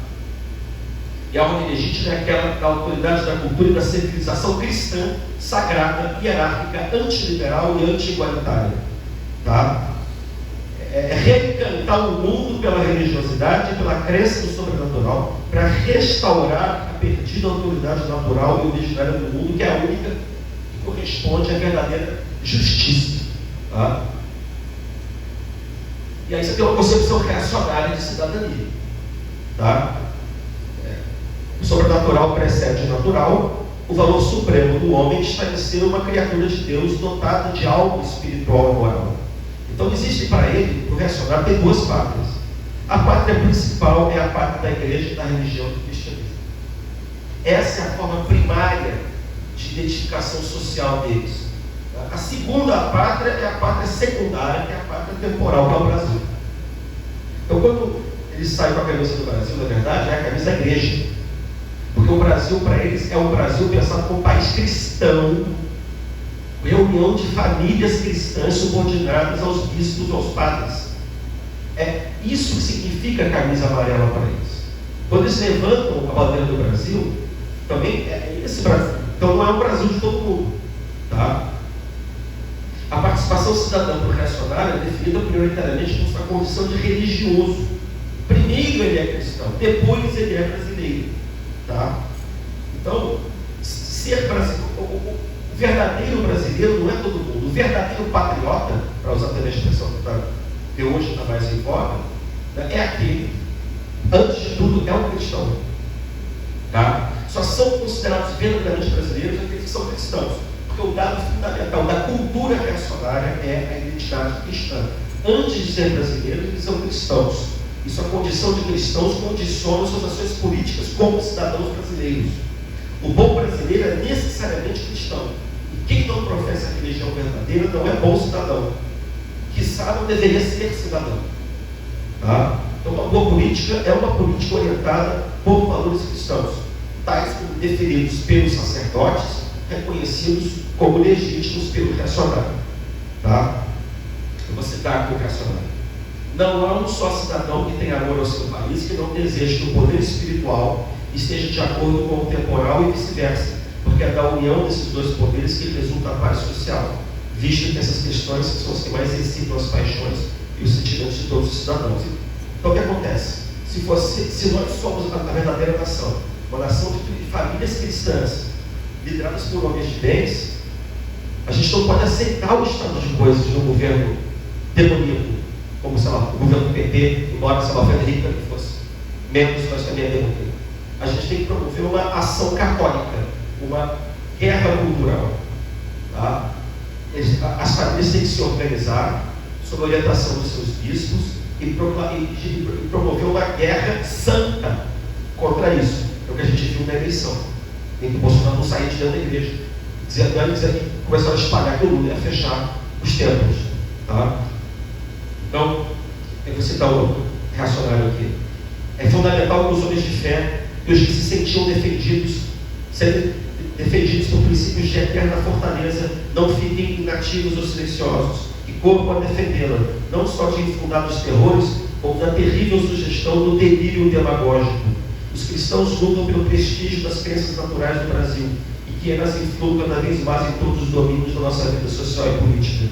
E a ordem legítima é aquela da autoridade da cultura e da civilização cristã, sagrada, hierárquica, antiliberal e anti-igualitária. Tá? É reencantar o mundo pela religiosidade e pela crença no sobrenatural, para restaurar a perdida autoridade natural e originária do mundo, que é a única que corresponde à verdadeira justiça. Tá? E aí você tem uma concepção reacionária de cidadania. Tá? O sobrenatural precede o natural. O valor supremo do homem está em ser uma criatura de Deus dotada de algo espiritual e moral. Então existe para ele, para o reacionário, tem duas pátrias. A pátria principal é a pátria da igreja e da religião do cristianismo. Essa é a forma primária de identificação social deles. A segunda pátria é a pátria secundária, que é a pátria temporal, que é o Brasil. Então quando eles saem com a camisa do Brasil, na verdade, é a camisa da igreja. Porque o Brasil, para eles, é um Brasil pensado como um país cristão, reunião de famílias cristãs subordinadas aos bispos, aos padres. É isso que significa a camisa amarela para eles. Quando eles levantam a bandeira do Brasil, também é esse Brasil. Então não é um Brasil de todo mundo. Tá? A participação cidadã para o reacionário é definida prioritariamente por sua condição de religioso. Primeiro ele é cristão, depois ele é brasileiro. Tá? Então, ser brasileiro, o verdadeiro brasileiro não é todo mundo. O verdadeiro patriota, para usar também a expressão que hoje está mais em voga, né, é aquele, antes de tudo, é um cristão. Tá? Só são considerados verdadeiramente brasileiros aqueles que são cristãos. Porque o dado fundamental da cultura reacionária é a identidade cristã. Antes de ser brasileiros, eles são cristãos. Isso, a condição de cristãos condiciona suas ações políticas como cidadãos brasileiros. O bom brasileiro é necessariamente cristão. E quem não professa a religião verdadeira não é bom cidadão. Quiçá não deveria ser cidadão. Tá? Então, uma boa política é uma política orientada por valores cristãos, tais como definidos pelos sacerdotes, reconhecidos como legítimos pelo reacionário. Tá? Eu vou citar aqui o reacionário. Não há um só cidadão que tenha amor ao seu país que não deseje que o poder espiritual esteja de acordo com o temporal e vice-versa, porque é da união desses dois poderes que resulta a paz social, visto que essas questões são as que mais excitam as paixões e os sentimentos de todos os cidadãos. Então o que acontece? Se nós somos a verdadeira nação, uma nação de famílias cristãs, lideradas por homens de bens, a gente não pode aceitar o estado de coisas de um governo demoníaco, como sei lá, o governo do PP, embora sei lá, o Frederico também fosse menos, mas também é demoníaco. A gente tem que promover uma ação católica, uma guerra cultural. Tá? As famílias têm que se organizar sob a orientação dos seus bispos e promover uma guerra santa contra isso. É o que a gente viu na eleição, em que o Bolsonaro não saía de dentro da igreja, dizendo que começaram a espalhar que o Lula ia fechar os templos. Tá? Então, eu vou citar o reacionário aqui. É fundamental que os homens de fé e os que se sentiam sendo defendidos por princípios de eterna fortaleza, não fiquem inativos ou silenciosos, e corram a defendê-la, não só de infundados terrores, como da terrível sugestão do delírio demagógico. Os cristãos lutam pelo prestígio das crenças naturais do Brasil, e que elas influam cada vez mais em todos os domínios da nossa vida social e política.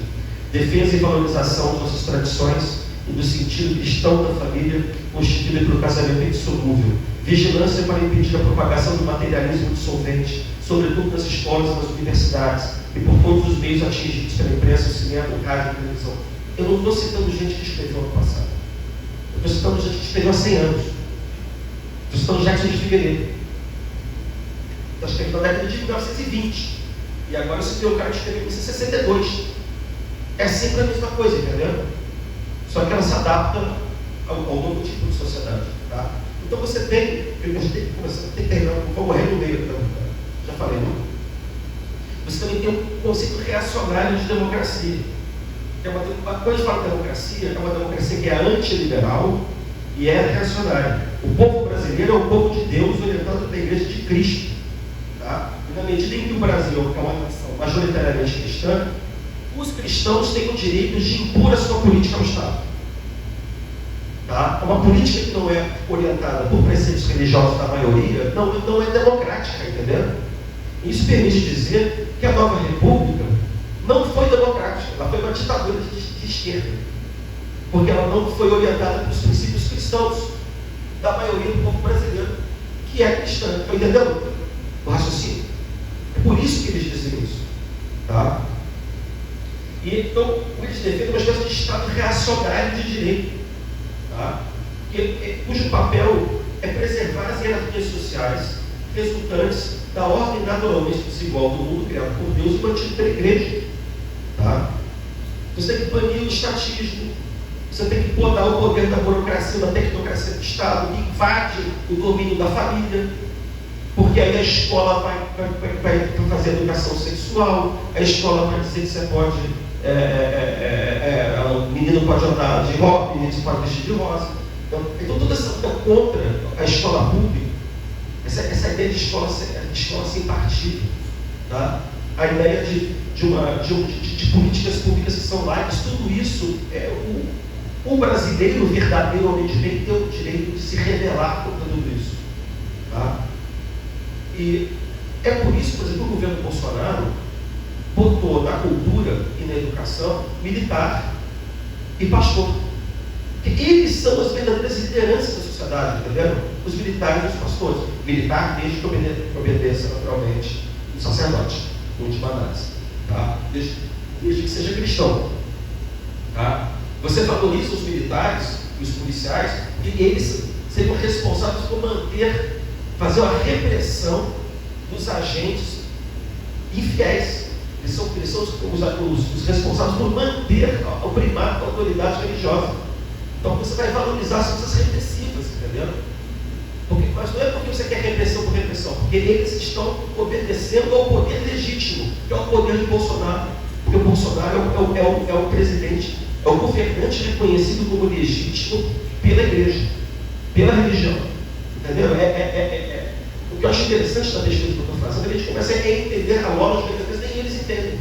Defesa e valorização de nossas tradições e do sentido cristão da família, constituída pelo casamento indissolúvel. Vigilância para impedir a propagação do materialismo dissolvente, sobretudo nas escolas e nas universidades, e por todos os meios atingidos pela imprensa, o cinema, o rádio e a televisão. Eu não estou citando gente que escreveu ano passado. Eu estou citando gente que escreveu há 100 anos. Estou citando Jackson de Figueiredo. Está escrevendo na década de 1920. E agora eu citei o cara que escreveu em 1962. É sempre a mesma coisa, entendeu? Só que ela se adapta ao novo tipo de sociedade. Tá? Então você tem, eu tem que começar, tem que terminar, vou morrer no meio, então, já falei, não? Você também tem um conceito reacionário de democracia. Quando a gente fala de democracia, é uma democracia que é antiliberal e é reacionária. O povo brasileiro é o povo de Deus orientado pela Igreja de Cristo. Tá? E na medida em que o Brasil é uma nação majoritariamente cristã, os cristãos têm o direito de impor a sua política ao Estado. Tá? Uma política que não é orientada por preceitos religiosos da maioria não é democrática, entendeu? Isso permite dizer que a nova república não foi democrática, ela foi uma ditadura de esquerda, porque ela não foi orientada pelos princípios cristãos da maioria do povo brasileiro, que é cristã. Está entendendo o raciocínio? É por isso que eles dizem isso. Tá? E então, eles defendem uma espécie de Estado reacionário de direito, tá? Cujo papel é preservar as hierarquias sociais resultantes da ordem naturalmente desigual do mundo criado por Deus e mantido pela Igreja. Tá? Você tem que banir o estatismo, você tem que podar o poder da burocracia, da tecnocracia do Estado, que invade o domínio da família, porque aí a escola vai fazer educação sexual, a escola vai dizer que você pode, o menino pode andar de rosa, o menino pode vestir de rosa. Então toda essa luta contra a escola pública, essa ideia de escola sem partido, tá? A ideia de políticas públicas que são laicas, tudo isso, o brasileiro verdadeiro homem de bem tem o direito de se rebelar contra tudo isso. Tá? E é por isso, por exemplo, que o governo Bolsonaro botou na cultura e na educação militar e pastor. Porque eles são as verdadeiras lideranças da sociedade, entendeu? Os militares e os pastores. Militar desde que obedeça naturalmente o sacerdote, em última análise. Tá? Desde que seja cristão. Tá? Você valoriza os militares e os policiais, e eles seriam responsáveis por fazer uma repressão dos agentes infiéis. Eles são os responsáveis por manter o primato da autoridade religiosa. Então você vai valorizar as coisas repressivas, entendeu? Mas não é porque você quer repressão por repressão, porque eles estão obedecendo ao poder legítimo, que é o poder de Bolsonaro. Porque o Bolsonaro é o presidente, é o governante reconhecido como legítimo pela igreja, pela religião. Entendeu? O que eu acho interessante da pesquisa que eu estou fazendo, a gente começa a entender a lógica, que às vezes nem eles entendem.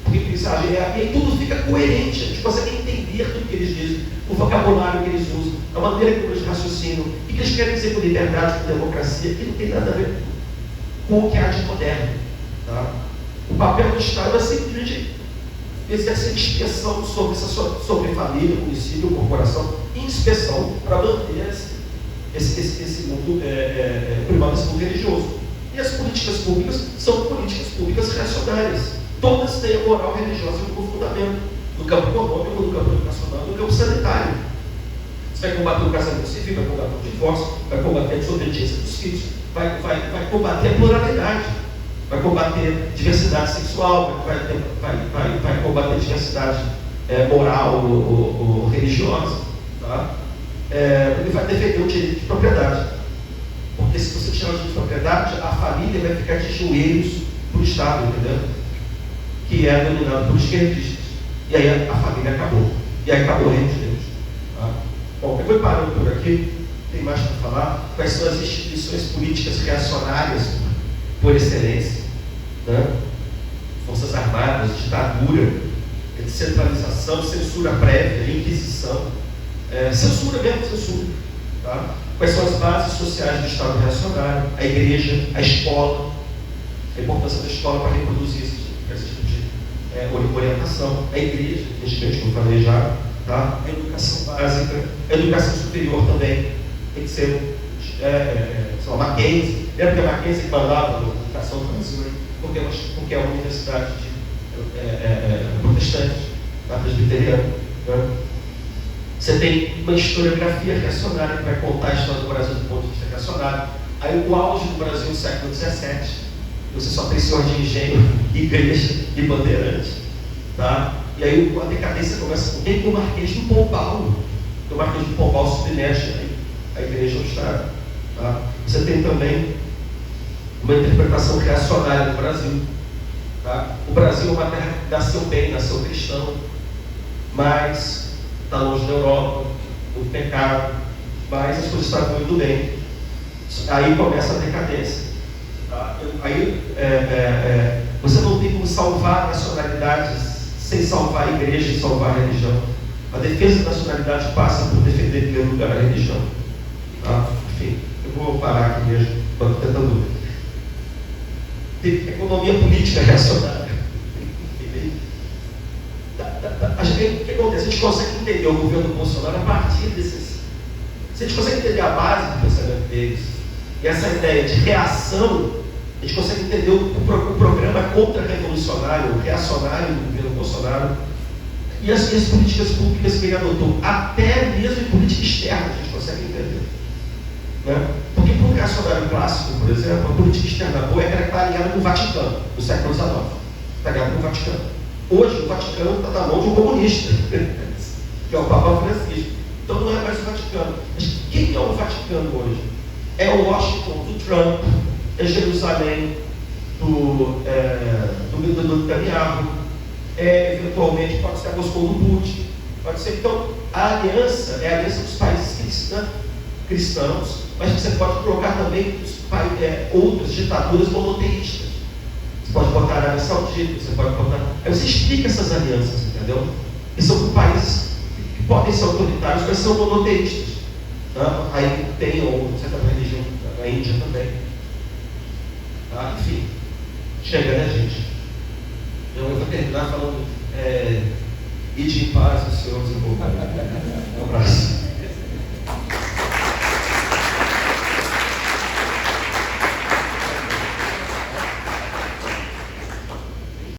Porque eles agem, e aí tudo fica coerente, a gente consegue entender tudo que eles dizem, o vocabulário que eles usam, a maneira como eles raciocinam, e que eles querem dizer com liberdade, com democracia, que não tem nada a ver com o que há de moderno. Tá? O papel do Estado é simplesmente exercer inspeção sobre família, município, corporação, inspeção para manter esse mundo privado, esse mundo religioso. E as políticas públicas são políticas públicas reacionárias. Todas têm a moral religiosa como fundamento, no campo econômico, no campo educacional, no campo sanitário. Você vai combater o casamento civil, vai combater o divórcio, vai combater a desobediência dos filhos, vai combater a pluralidade, vai combater diversidade sexual, vai combater diversidade moral ou religiosa. Tá? Ele vai defender o direito de propriedade. Porque se você tirar o direito de propriedade, a família vai ficar de joelhos para o Estado, entendeu? Que é dominado por esquerdistas. E aí a família acabou. E aí acabou o reino de Deus. Tá? Bom, eu vou parando por aqui. Tem mais para falar. Quais são as instituições políticas reacionárias por excelência? Né? Forças armadas, ditadura, descentralização, censura prévia, inquisição. Censura mesmo, censura. Tá? Quais são as bases sociais do Estado reacionário? A igreja, a escola, a importância da escola para reproduzir esse tipo de orientação, a igreja, evidentemente, como eu falei já, tá? A educação básica, a educação superior também tem que ser, Mackenzie. Lembra que a Mackenzie mandava a educação do Brasil, porque é uma universidade protestante, tá? Presbiteriana. Né? Você tem uma historiografia reacionária que vai contar a história do Brasil do ponto de vista reacionário. Aí o auge do Brasil no século XVII, você só tem senhor de engenho, igreja e bandeirante. Tá? E aí a decadência começa com quem? Com o Marquês de Pombal. O Marquês de Pombal submete a igreja ao Estado. Tá? Você tem também uma interpretação reacionária do Brasil. Tá? O Brasil é uma terra que nasceu bem, nasceu cristão. mas está longe da Europa, do pecado, mas as coisas estavam muito bem. Aí começa a decadência. Tá? Aí você não tem como salvar nacionalidades sem salvar a igreja e salvar a religião. A defesa da nacionalidade passa por defender em primeiro lugar a religião. Tá? Enfim, eu vou parar aqui mesmo, estou tentando. Tem economia política reacionária. O que acontece? A gente consegue entender o governo Bolsonaro a partir desses. Se a gente consegue entender a base do pensamento deles, e essa ideia de reação, a gente consegue entender o programa contra-revolucionário, reacionário do governo Bolsonaro, e as políticas públicas que ele adotou, até mesmo em política externa, a gente consegue entender. Né? Porque para o reacionário clássico, por exemplo, a política externa boa é que ela está alinhada com o Vaticano, no século XIX. Está alinhada com o Vaticano. Hoje, o Vaticano está na mão de um comunista, que é o Papa Francisco. Então não é mais o Vaticano. Mas quem é o Vaticano hoje? É o Washington do Trump, é Jerusalém do Netanyahu, eventualmente pode ser a Moscou do Putin, pode ser. Então, a aliança é a aliança dos países cristãos, mas você pode colocar também outras ditaduras monoteístas. Você pode botar a Arábia Saudita, você pode botar. Aí você explica essas alianças, entendeu? E são países que podem ser autoritários, mas são monoteístas. Tá? Aí tem certa religião na Índia também. Tá? Enfim, chega, né, gente? Eu vou terminar falando: ide em paz, o Senhor desenvolverá.